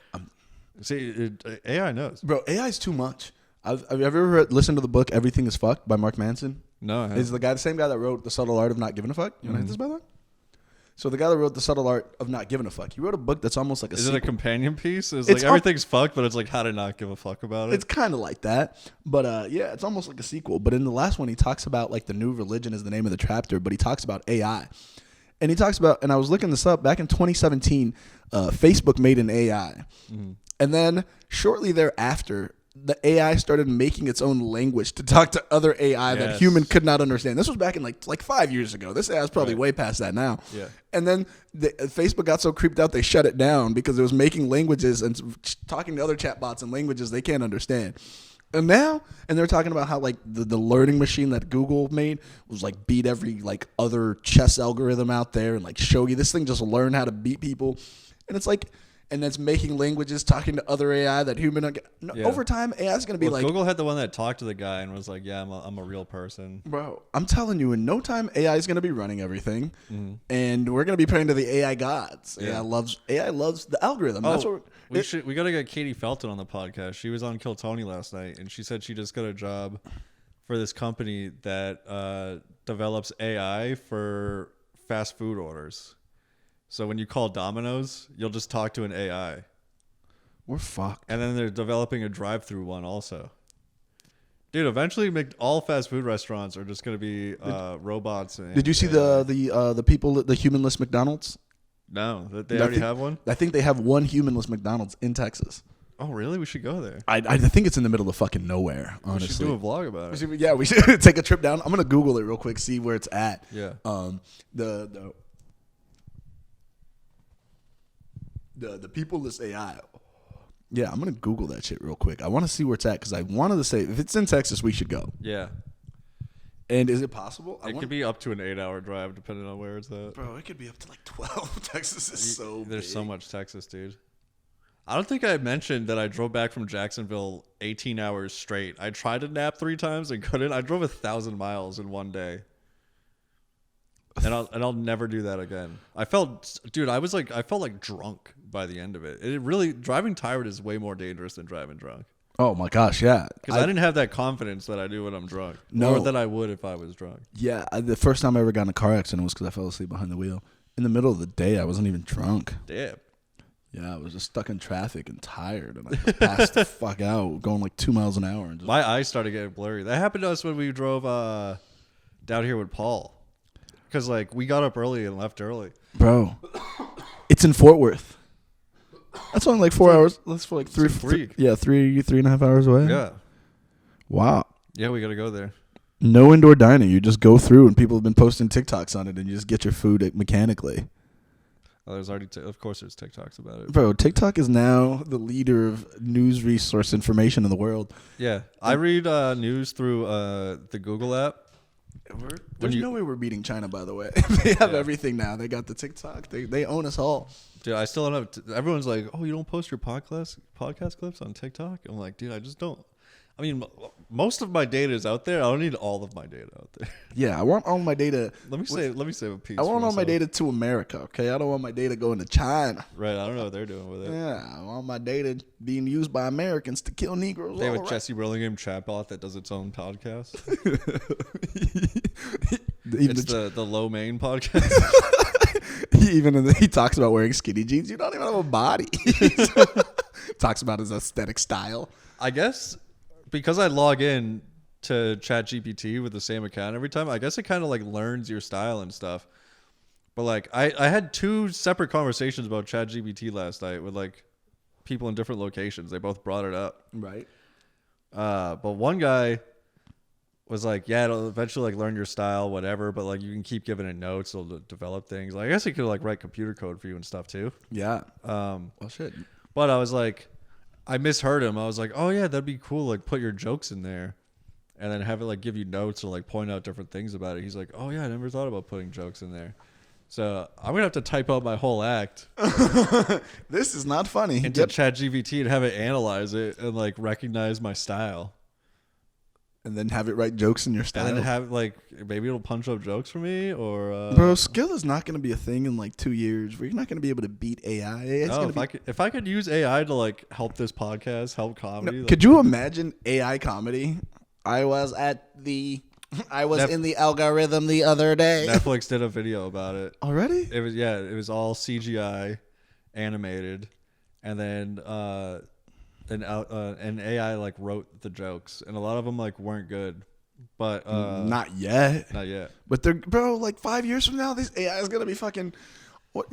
see, AI knows. Bro, AI is too much. Have you ever listened to the book Everything is Fucked by Mark Manson? No, I haven't. He's the same guy that wrote The Subtle Art of Not Giving a Fuck. You want to hit this, by the way? So the guy that wrote The Subtle Art of Not Giving a Fuck, he wrote a book that's almost like a Is it a companion piece? It's like everything's fucked, but it's like how to not give a fuck about it. It's kind of like that. But yeah, it's almost like a sequel. But in the last one, he talks about like the new religion is the name of the chapter, but he talks about AI. And he talks about, and I was looking this up, back in 2017, Facebook made an AI. Mm-hmm. And then shortly thereafter, the AI started making its own language to talk to other AI that human could not understand. This was back in like 5 years ago. This AI is probably way past that now. Yeah. And then Facebook got so creeped out they shut it down because it was making languages and talking to other chatbots in languages they can't understand. And they're talking about how like the learning machine that Google made was like beat every like other chess algorithm out there and like show you this thing just learn how to beat people. And it's like, and that's making languages, talking to other AI that over time AI is going to be like. Google had the one that talked to the guy and was like, yeah, I'm a real person. Bro, I'm telling you, in no time AI is going to be running everything, and we're going to be praying to the AI gods. Yeah. AI loves the algorithm. That's what we got to get Katie Felton on the podcast. She was on Kill Tony last night, and she said she just got a job for this company that develops AI for fast food orders. So when you call Domino's, you'll just talk to an AI. We're fucked. And then they're developing a drive-through one also. Dude, eventually all fast food restaurants are just going to be robots. Did you see the people, the humanless McDonald's? No, they already have one? I think they have one humanless McDonald's in Texas. Oh, really? We should go there. I think it's in the middle of fucking nowhere, honestly. We should do a vlog about it. We should take a trip down. I'm going to Google it real quick, see where it's at. Yeah. The peopleless AI. Yeah, I'm going to Google that shit real quick. I want to see where it's at because I wanted to say, if it's in Texas, we should go. Yeah. And is it possible? It could be up to an 8-hour drive depending on where it's at. Bro, it could be up to like 12. Texas is so big. There's so much Texas, dude. I don't think I mentioned that I drove back from Jacksonville 18 hours straight. I tried to nap 3 times and couldn't. I drove 1,000 miles in one day. And I'll never do that again. I felt like drunk by the end of it. It really, driving tired is way more dangerous than driving drunk. Oh my gosh, yeah. Because I didn't have that confidence that I do when I'm drunk. No. Or that I would if I was drunk. Yeah, the first time I ever got in a car accident was because I fell asleep behind the wheel. In the middle of the day, I wasn't even drunk. Damn. Yeah, I was just stuck in traffic and tired, and I passed the fuck out, going like 2 miles an hour. And my eyes started getting blurry. That happened to us when we drove down here with Paul. Because, like, we got up early and left early. Bro, it's in Fort Worth. That's only like 4 hours. That's for like three and a half hours away. Yeah. Wow. Yeah, we got to go there. No indoor dining. You just go through, and people have been posting TikToks on it, and you just get your food mechanically. Oh, there's already, of course, there's TikToks about it. Bro, TikTok is now the leader of news resource information in the world. Yeah. I read news through the Google app. There's no way we're beating China, by the way. They have everything now. They got the TikTok. They own us all. Dude, I still don't have. Everyone's like, "Oh, you don't post your podcast clips on TikTok?" I'm like, dude, I just don't. I mean, most of my data is out there. I don't need all of my data out there. Yeah, I want all my data. Let me save a piece. I want all my data to America. Okay, I don't want my data going to China. Right. I don't know what they're doing with it. Yeah, I want my data being used by Americans to kill Negroes. They have a Jesse Burlingame chatbot that does its own podcast. It's the Low Main podcast. He talks about wearing skinny jeans. You don't even have a body. Talks about his aesthetic style. I guess because I log in to ChatGPT with the same account every time, I guess it kind of like learns your style and stuff. But like I had 2 separate conversations about ChatGPT last night with like people in different locations. They both brought it up. Right. But one guy was like, yeah, it'll eventually like learn your style, whatever, but like you can keep giving it notes, it'll develop things. Like, I guess it could like write computer code for you and stuff too. Yeah. Well, shit. But I was like, I misheard him. I was like, oh yeah, that'd be cool. Like put your jokes in there and then have it like give you notes or like point out different things about it. He's like, oh yeah, I never thought about putting jokes in there. So I'm going to have to type out my whole act. This is not funny. Into ChatGPT and have it analyze it and like recognize my style. And then have it write jokes in your style. And then have like maybe it'll punch up jokes for me or bro, skill is not going to be a thing in like 2 years. Where you're not going to be able to beat AI. If I could use AI to like help this podcast, help comedy. No, could you imagine AI comedy? I was in the algorithm the other day. Netflix did a video about it already. It was all CGI, animated, and then an AI like wrote the jokes, and a lot of them like weren't good, but not yet. Not yet. But they're like 5 years from now, this AI is gonna be fucking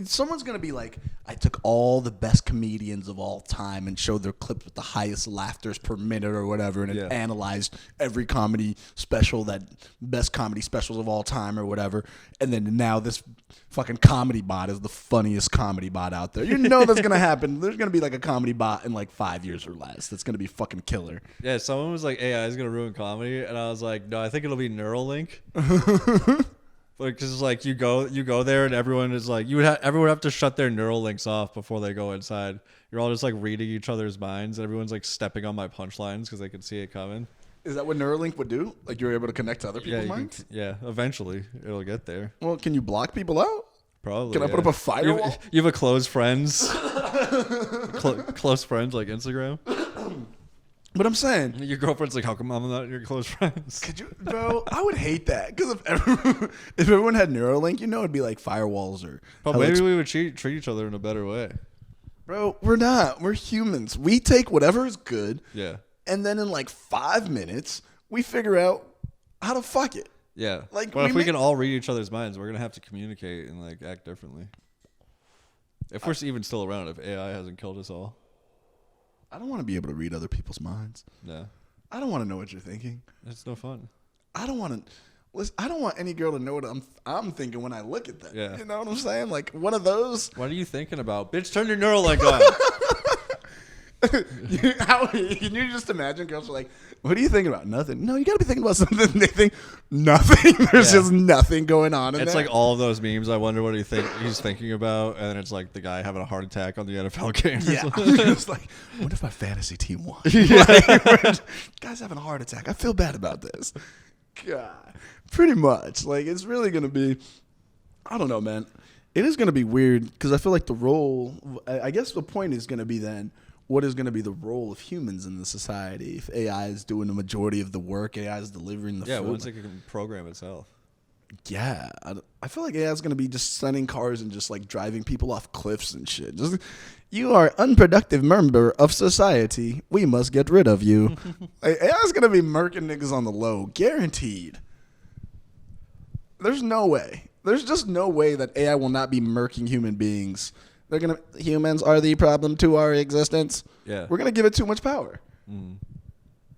Someone's going to be like, I took all the best comedians of all time and showed their clips with the highest laughters per minute or whatever, and it analyzed every comedy special, that best comedy specials of all time or whatever. And then now this fucking comedy bot is the funniest comedy bot out there. You know that's going to happen. There's going to be like a comedy bot in like 5 years or less that's going to be fucking killer. Yeah, someone was like, AI is going to ruin comedy. And I was like, no, I think it'll be Neuralink. Like, cause like you go there and everyone is like, everyone would have to shut their neural links off before they go inside. You're all just like reading each other's minds, and everyone's like stepping on my punchlines because they can see it coming. Is that what Neuralink would do? Like you're able to connect to other people's minds? Eventually it'll get there. Well, can you block people out? Probably. Can I put up a firewall? You have a close friends, close friends like Instagram. But I'm saying, your girlfriend's like, how come I'm not your close friends? Could you, bro? I would hate that because if everyone had Neuralink, it'd be like firewalls or. But maybe we would treat each other in a better way. Bro, we're not. We're humans. We take whatever is good. Yeah. And then in like 5 minutes, we figure out how to fuck it. Yeah. Like, but if we can all read each other's minds, we're gonna have to communicate and like act differently. If we're even still around, if AI hasn't killed us all. I don't want to be able to read other people's minds. No. I don't want to know what you're thinking. It's no fun. I don't want to. Listen, I don't want any girl to know what I'm thinking when I look at them. Yeah. You know what I'm saying? Like one of those. What are you thinking about? Bitch, turn your Neuralink on. Can you just imagine girls are like, what are you thinking about? Nothing. No, you got to be thinking about something. They think nothing. There's just nothing going on in It's there. like all of those memes. I wonder what he's thinking about. And then it's like the guy having a heart attack on the NFL game. Yeah. It's like, what if my fantasy team won? Like, guy's having a heart attack. I feel bad about this. God. Pretty much. Like, it's really going to be, I don't know, man. It is going to be weird because I feel like the role, I guess the point is going to be then, what is going to be the role of humans in the society if AI is doing the majority of the work, AI is delivering the food? Yeah, once it can program itself. Yeah, I feel like AI is going to be just sending cars and just like driving people off cliffs and shit. Just, you are unproductive member of society. We must get rid of you. Like, AI is going to be murking niggas on the low, guaranteed. There's no way. There's just no way that AI will not be murking human beings. Humans are the problem to our existence. Yeah. We're going to give it too much power.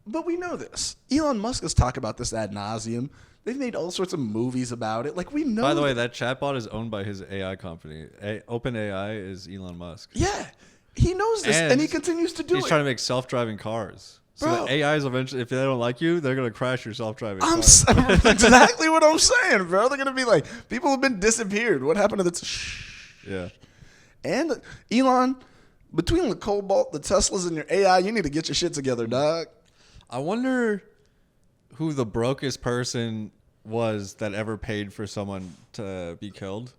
But we know this. Elon Musk has talked about this ad nauseum. They've made all sorts of movies about it. Like, we know. By the way, that chatbot is owned by his AI company. OpenAI is Elon Musk. Yeah. He knows this, and he continues to do it. He's trying to make self-driving cars. So the AIs eventually, if they don't like you, they're going to crash your self-driving car. Exactly what I'm saying, bro. They're going to be like, people have been disappeared. What happened to this? Yeah. And Elon, between the cobalt, the Teslas, and your AI, you need to get your shit together, dog. I wonder who the brokest person was that ever paid for someone to be killed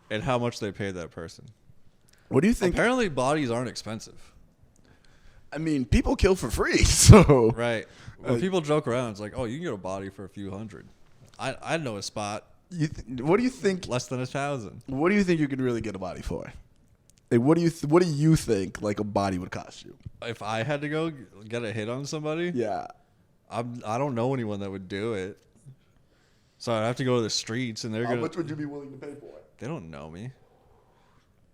and how much they paid that person. What do you think? Apparently bodies aren't expensive. I mean, people kill for free, so. Right. When people joke around, it's like, oh, you can get a body for a few hundred. I know a spot. What do you think? Less than 1,000. What do you think you could really get a body for? Like, what do you think like a body would cost you? If I had to go get a hit on somebody, yeah, I don't know anyone that would do it. So I'd have to go to the streets, and how much would you be willing to pay for it? They don't know me.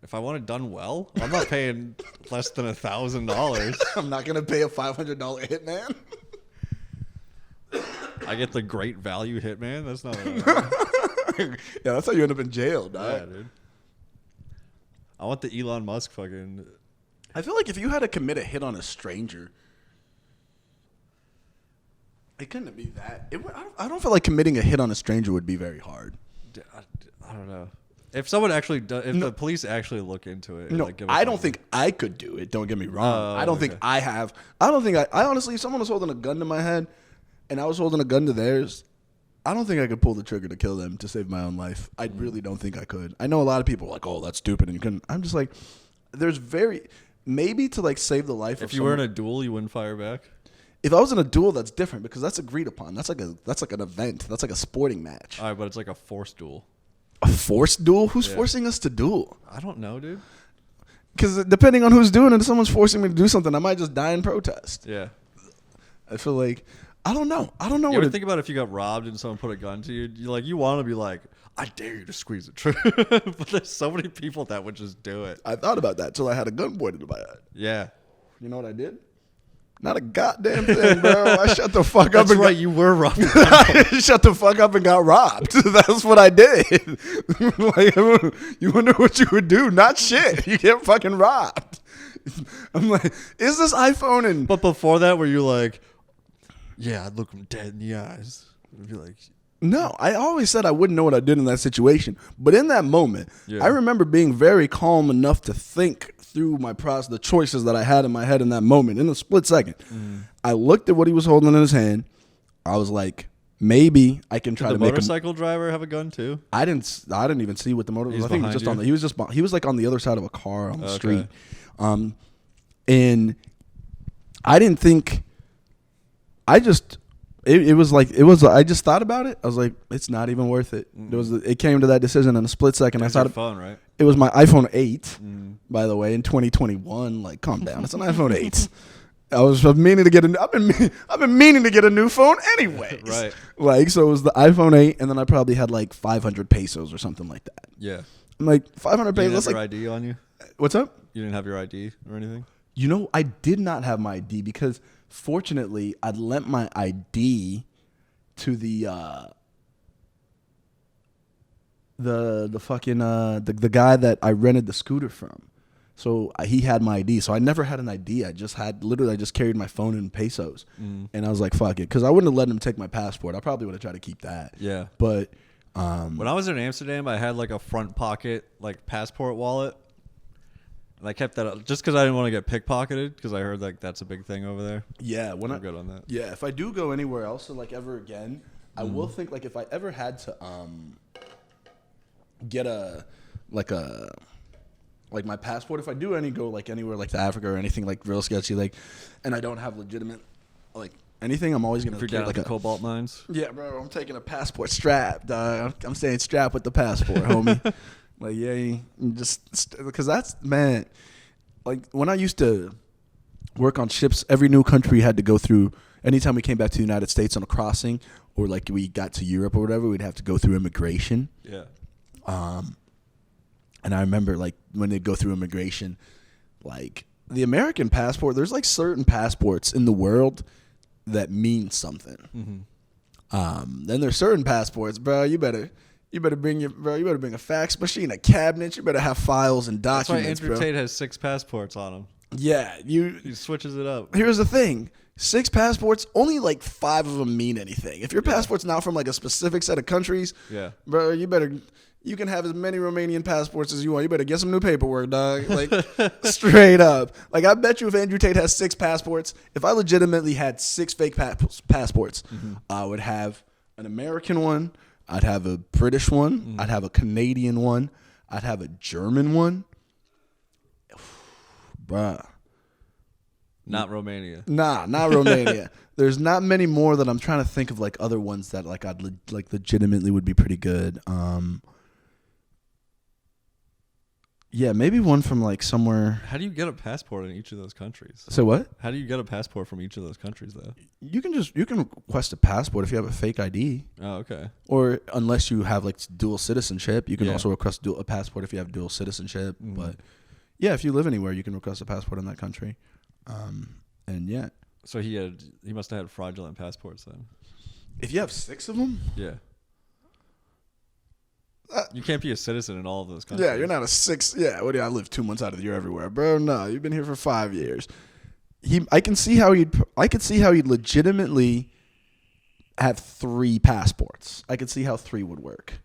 If I want it done well, I'm not paying less than $1,000. I'm not gonna pay a $500 hitman. I get the great value hitman. That's not. Yeah, that's how you end up in jail, dog. Yeah, dude. I want the Elon Musk fucking. I feel like if you had to commit a hit on a stranger, it couldn't be that. I don't feel like committing a hit on a stranger would be very hard. I don't know. If someone actually does, if the police actually look into it. No, like I don't think I could do it. Don't get me wrong. I don't think I have. I don't think I honestly, if someone was holding a gun to my head and I was holding a gun to theirs, I don't think I could pull the trigger to kill them to save my own life. I really don't think I could. I know a lot of people are like, oh, that's stupid, and you couldn't. I'm just like, maybe to like save the life of someone. If you were in a duel, you wouldn't fire back? If I was in a duel, that's different because that's agreed upon. That's like an event. That's like a sporting match. All right, but it's like a forced duel. A forced duel? Who's forcing us to duel? I don't know, dude. Because depending on who's doing it, if someone's forcing me to do something, I might just die in protest. Yeah. I feel like I don't know. You what ever it, think about if you got robbed and someone put a gun to you? You want to be like, I dare you to squeeze the trigger. But there's so many people that would just do it. I thought about that till I had a gun pointed at my head. Yeah. You know what I did? Not a goddamn thing, bro. I shut the fuck up. That's right. You were robbed. Shut the fuck up and got robbed. That's what I did. Like, you wonder what you would do? Not shit. You get fucking robbed. I'm like, is this iPhone? And But before that, were you like, yeah, I'd look him dead in the eyes. I'd be like, no, I always said I wouldn't know what I did in that situation. But in that moment, Yeah. I remember being very calm enough to think through the choices that I had in my head in that moment. In a split second, I looked at what he was holding in his hand. I was like, maybe I can try did to the make motorcycle driver have a gun too? I didn't even see what the motor was. He's I think he was behind just you? he was like on the other side of a car on the Okay. street. And I didn't think. I just. It was I just thought about it. I was like, it's not even worth it. It came to that decision in a split second. I It's thought your phone, right? it was my iPhone 8, by the way, in 2021. Like, calm down. It's an iPhone 8. I've been meaning to get a new phone anyways. Right. Like, so it was the iPhone 8, and then I probably had like 500 pesos or something like that. Yeah. I'm like, 500 You pesos. didn't That's have your like, ID on you? what's up? You didn't have your ID or anything? You know, I did not have my ID because fortunately I'd lent my ID to the guy that I rented the scooter from. So he had my ID. So I never had an ID. I just carried my phone in pesos. And I was like, fuck it. Because I wouldn't have let him take my passport. I probably would have tried to keep that. Yeah. But when I was in Amsterdam, I had like a front pocket like passport wallet. And I kept that up just because I didn't want to get pickpocketed because I heard like that's a big thing over there. yeah, I'm good on that. Yeah, if I do go anywhere else or like ever again, I will think like if I ever had to get my passport, if I do go like anywhere like to Africa or anything like real sketchy, like, and I don't have legitimate like anything, I'm always gonna If you're carry down like at the a cobalt mines. yeah, bro. I'm taking a passport strap, dog. I'm staying strapped with the passport, homie. Like, yeah, you just because that's, man. Like when I used to work on ships, every new country had to go through. Anytime we came back to the United States on a crossing, or like we got to Europe or whatever, we'd have to go through immigration. Yeah. And I remember like when they go through immigration, like the American passport, there's like certain passports in the world that mean something. Then there's certain passports, bro. You better bring a fax machine, a cabinet. You better have files and That's why documents, Andrew bro. Tate has 6 passports on him. Yeah, He switches it up. Here's the thing. 6 passports, only like 5 of them mean anything. If your passport's not from like a specific set of countries, Yeah. bro, you can have as many Romanian passports as you want. You better get some new paperwork, dog. Like, straight up. Like, I bet you if Andrew Tate has 6 passports, if I legitimately had 6 fake passports, I would have an American one, I'd have a British one, I'd have a Canadian one, I'd have a German one. Bruh. Not Romania. Nah, not Romania. There's not many more that I'm trying to think of, like other ones that like I'd legitimately would be pretty good. Yeah, maybe one from like somewhere. How do you get a passport in each of those countries? So what? How do you get a passport from each of those countries, though? You can request a passport if you have a fake ID, Oh, okay. or unless you have like dual citizenship, you can Yeah. also request a passport if you have dual citizenship. But yeah, if you live anywhere, you can request a passport in that country. And yeah, So he must have had fraudulent passports then. if you have 6 of them, Yeah. You can't be a citizen in all of those countries. yeah, you're not a 6. Yeah, what do I live 2 months out of the year everywhere, bro? No, you've been here for 5 years. I can see how he'd legitimately have 3 passports. I could see how 3 would work.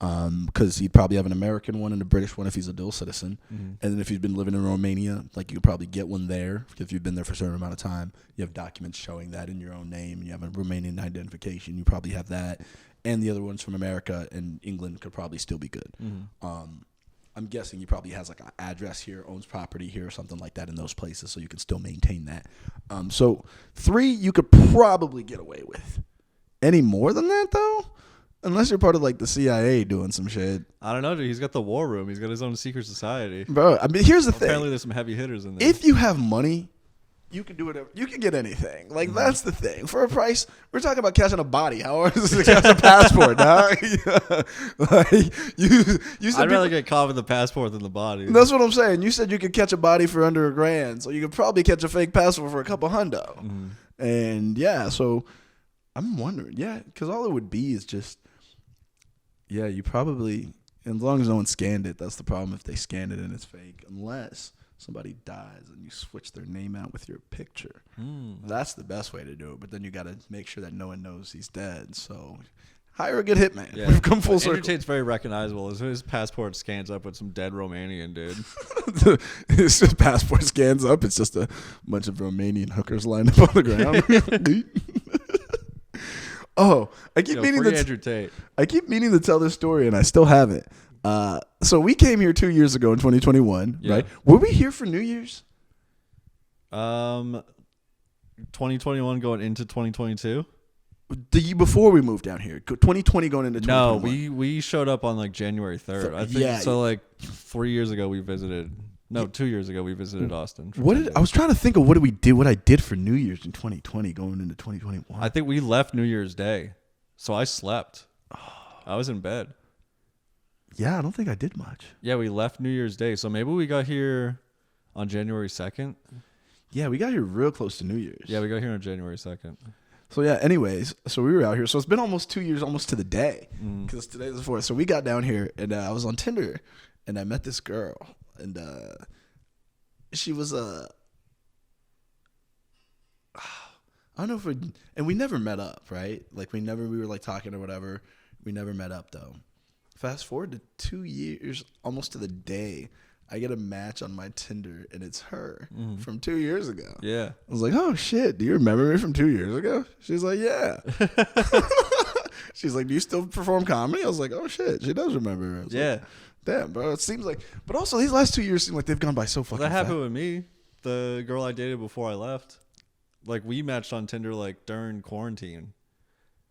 Because he'd probably have an American one and a British one if he's a dual citizen. And then if he's been living in Romania, like you could probably get one there if you've been there for a certain amount of time. You have documents showing that in your own name, and you have a Romanian identification. You probably have that. And the other ones from America and England could probably still be good. I'm guessing he probably has like an address here, owns property here or something like that in those places, so you can still maintain that. So 3 you could probably get away with. Any more than that, though? Unless you're part of like the CIA doing some shit. I don't know, dude. He's got the war room. He's got his own secret society. Bro, I mean, here's the thing. Apparently there's some heavy hitters in there. If you have money, you can do whatever. You can get anything. Like, that's the thing. For a price, we're talking about catching a body. How hard is it to catch a passport, dog? Like, you said I'd rather get caught with the passport than the body. That's what I'm saying. You said you could catch a body for under $1,000, so you could probably catch a fake passport for a couple hundo. And yeah, so I'm wondering, because all it would be is just, you probably, as long as no one scanned it, that's the problem if they scanned it and it's fake, unless somebody dies and you switch their name out with your picture. That's the best way to do it, but then you got to make sure that no one knows he's dead. So hire a good hitman. Yeah. We've come full circle. Tate's very recognizable. As soon as his passport scans up with some dead Romanian dude. His passport scans up. It's just a bunch of Romanian hookers lined up on the ground. I keep meaning to tell this story, and I still haven't. So we came here 2 years ago in 2021, right? Were we here for New Year's? 2021 going into 2022. The year before we moved down here, 2020 going into 2021. No, we showed up on like January 3rd. I think so. Like 3 years ago we visited. No, 2 years ago we visited Austin. I was trying to think of what I did for New Year's in 2020 going into 2021. I think we left New Year's Day, so I slept. I was in bed. Yeah, I don't think I did much. Yeah, we left New Year's Day, so maybe we got here on January 2nd. Yeah, we got here real close to New Year's. Yeah, we got here on January 2nd. So yeah, anyways, so we were out here. So it's been almost 2 years, almost to the day, because today's the 4th. So we got down here, and I was on Tinder, and I met this girl, and she was I don't know and we never met up, right? Like we were like talking or whatever. We never met up though. Fast forward to 2 years, almost to the day, I get a match on my Tinder, and it's her from 2 years ago. Yeah. I was like, oh, shit, do you remember me from 2 years ago? She's like, yeah. She's like, do you still perform comedy? I was like, oh, shit, she does remember me. Yeah. Like, damn, bro, it seems like, but also these last 2 years seem like they've gone by so fucking fast. That happened with me, the girl I dated before I left. Like, we matched on Tinder, like, during quarantine.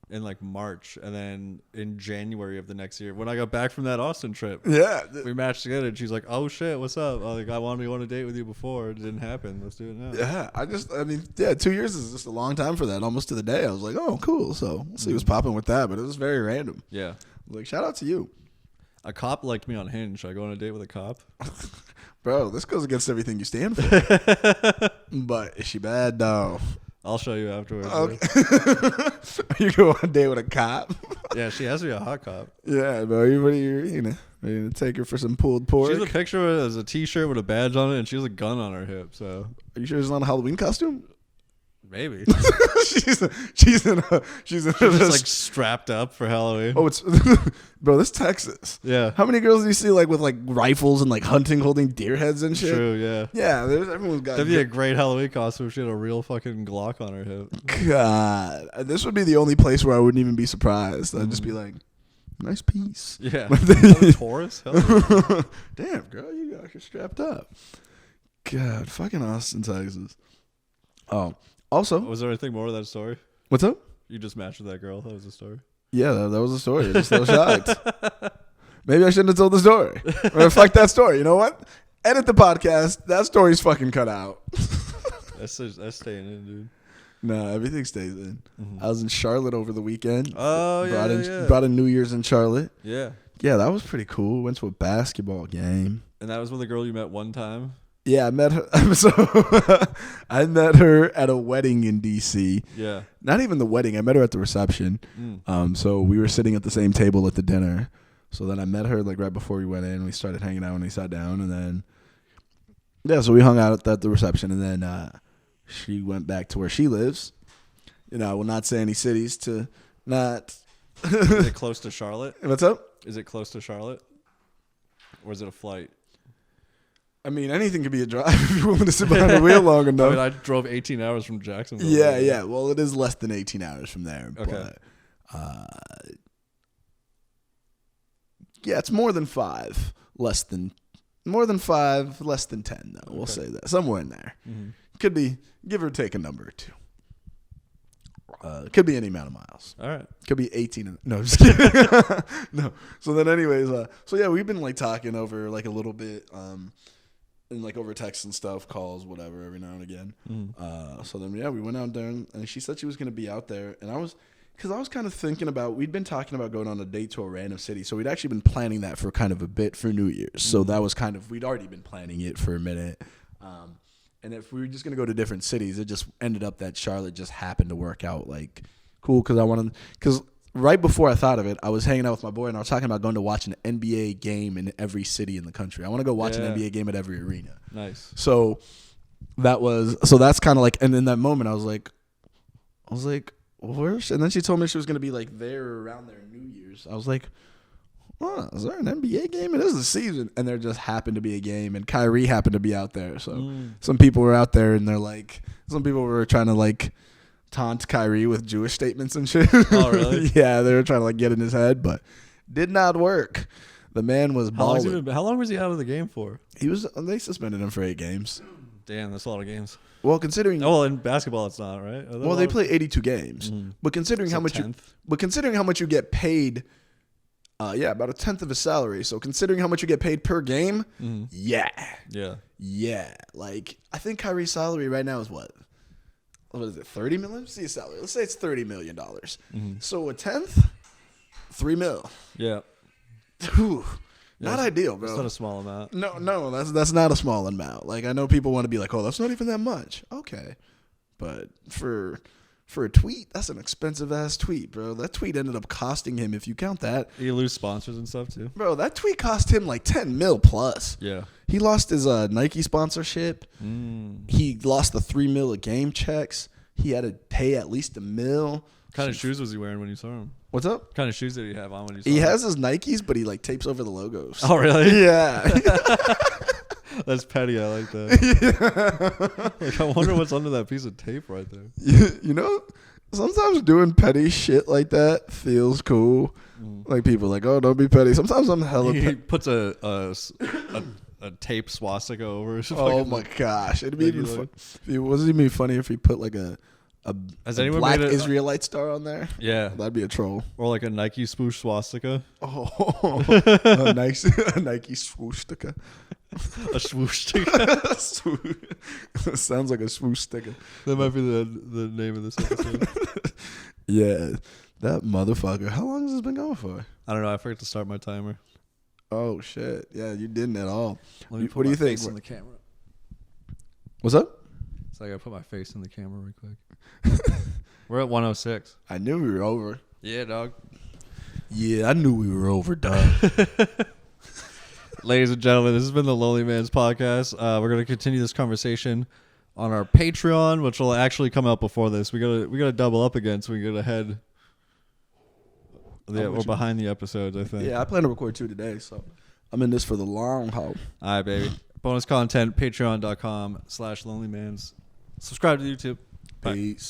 In like March, and then in January of the next year, when I got back from that Austin trip, we matched together, and she's like, "Oh shit, what's up?" I was like, "I wanted to go on a date with you before. It didn't happen. Let's do it now." Yeah, I mean, 2 years is just a long time for that, almost to the day. I was like, "Oh, cool." So we'll see what's popping with that, but it was very random. Yeah, like shout out to you. A cop liked me on Hinge. Should I go on a date with a cop? Bro, this goes against everything you stand for. But is she bad? No. I'll show you afterwards. Okay. You go on a date with a cop? Yeah, she has to be a hot cop. Yeah, bro. You ready to take her for some pulled pork? She's a picture as a T-shirt with a badge on it, and she has a gun on her hip. So, are you sure it's not a Halloween costume? Maybe. she's just like strapped up for Halloween. Oh, it's bro. This Texas. Yeah. How many girls do you see like with like rifles and like hunting, holding deer heads and shit? True. Yeah. Yeah. Everyone's got. That'd be a great Halloween costume if she had a real fucking Glock on her hip. God, this would be the only place where I wouldn't even be surprised. I'd just be like, nice piece. Yeah. Taurus. Damn, girl, you got her strapped up. God, fucking Austin, Texas. Oh. Also, was there anything more to that story? What's up? You just matched with that girl. That was the story. Yeah, that was the story. I'm still shocked. Maybe I shouldn't have told the story. Or fuck that story. You know what? Edit the podcast. That story's fucking cut out. That's staying in, dude. No, everything stays in. I was in Charlotte over the weekend. Oh, Brought in New Year's in Charlotte. Yeah. Yeah, that was pretty cool. Went to a basketball game. And that was with the girl you met one time? Yeah, I met her. So I met her at a wedding in DC. Yeah. Not even the wedding. I met her at the reception. So we were sitting at the same table at the dinner. So then I met her like right before we went in. We started hanging out when we sat down, and then so we hung out at the reception, and then she went back to where she lives. You know, I will not say any cities to not. Is it close to Charlotte? What's up? Is it close to Charlotte, or is it a flight? I mean, anything could be a drive if you're willing to sit behind the wheel long enough. I mean, I drove 18 hours from Jacksonville. Yeah. Well, it is less than 18 hours from there. Okay. But, yeah, it's more than 5. Less than 5, less than 10, though. We'll say that. Somewhere in there. Could be, give or take a number or two. Could be any amount of miles. All right. Could be 18. No, just kidding. No. So then anyways, so yeah, we've been like talking over like a little bit. and like over text and stuff, calls, whatever, every now and again. So then we went out there, and she said she was gonna be out there, and I was kind of thinking about, we'd been talking about going on a date to a random city, so we'd actually been planning that for kind of a bit for New Year's. So that was we'd already been planning it for a minute. And if we were just gonna go to different cities, it just ended up that Charlotte just happened to work out like cool because right before I thought of it, I was hanging out with my boy and I was talking about going to watch an NBA game in every city in the country. I want to go watch an NBA game at every arena. Nice. So that's kind of like, and in that moment I was like, where's? And then she told me she was gonna be like there around their New Year's. I was like, is there an NBA game? It is the season. And there just happened to be a game, and Kyrie happened to be out there. So some people were out there, and some people were trying to like taunt Kyrie with Jewish statements and shit. Oh, really? Yeah, they were trying to like get in his head, but did not work. The man was balling. How long was he out of the game for? They suspended him for 8 games. Damn, that's a lot of games. Well, considering in basketball it's not, right? Well, they play 82 games. But considering how much you get paid, about a tenth of his salary. So considering how much you get paid per game, yeah. Like I think Kyrie's salary right now is what is it? 30 million? Let's see his salary. Let's say it's $30 million. So a tenth, $3 million. Yeah. Whew. Not ideal, bro. That's not a small amount. No, that's not a small amount. Like I know people want to be like, oh, that's not even that much. Okay, but for a tweet, that's an expensive ass tweet, bro. That tweet ended up costing him, if you count that. You lose sponsors and stuff too. Bro, that tweet cost him like 10 mil plus. Yeah. He lost his Nike sponsorship. He lost the $3 million of game checks. He had to pay at least $1 million. What kind of shoes was he wearing when you saw him? What's up? What kind of shoes did he have on when you saw him? He has his Nikes, but he like tapes over the logos. Oh, really? Yeah. That's petty. I like that. Yeah. Like, I wonder what's under that piece of tape right there. You know, sometimes doing petty shit like that feels cool. Like people are like, oh, don't be petty. Sometimes I'm hella He puts a tape swastika over his Oh my gosh. It'd be even fun. Wasn't it even funny if he put like a black Israelite star on there? Yeah. That'd be a troll. Or like a Nike swoosh swastika. Oh, a Nike swooshtika. A swooshtika. Sounds like a swooshtika. That might be the name of this episode. Yeah. That motherfucker. How long has this been going for? I don't know. I forgot to start my timer. Oh, shit. Yeah, you didn't at all. Let me put what do my you think? face in the camera. What's up? So I got to put my face in the camera real quick. We're at 106. I knew we were over. Yeah, dog. Yeah, I knew we were over, dog. Ladies and gentlemen, this has been the LonelyMans Podcast. We're going to continue this conversation on our Patreon, which will actually come out before this. We gotta double up again so we get ahead. Yeah, we're behind the episodes, I think. Yeah, I plan to record 2 today, so I'm in this for the long haul. All right, baby. Bonus content, patreon.com/LonelyMans. Subscribe to YouTube. Bye. Peace.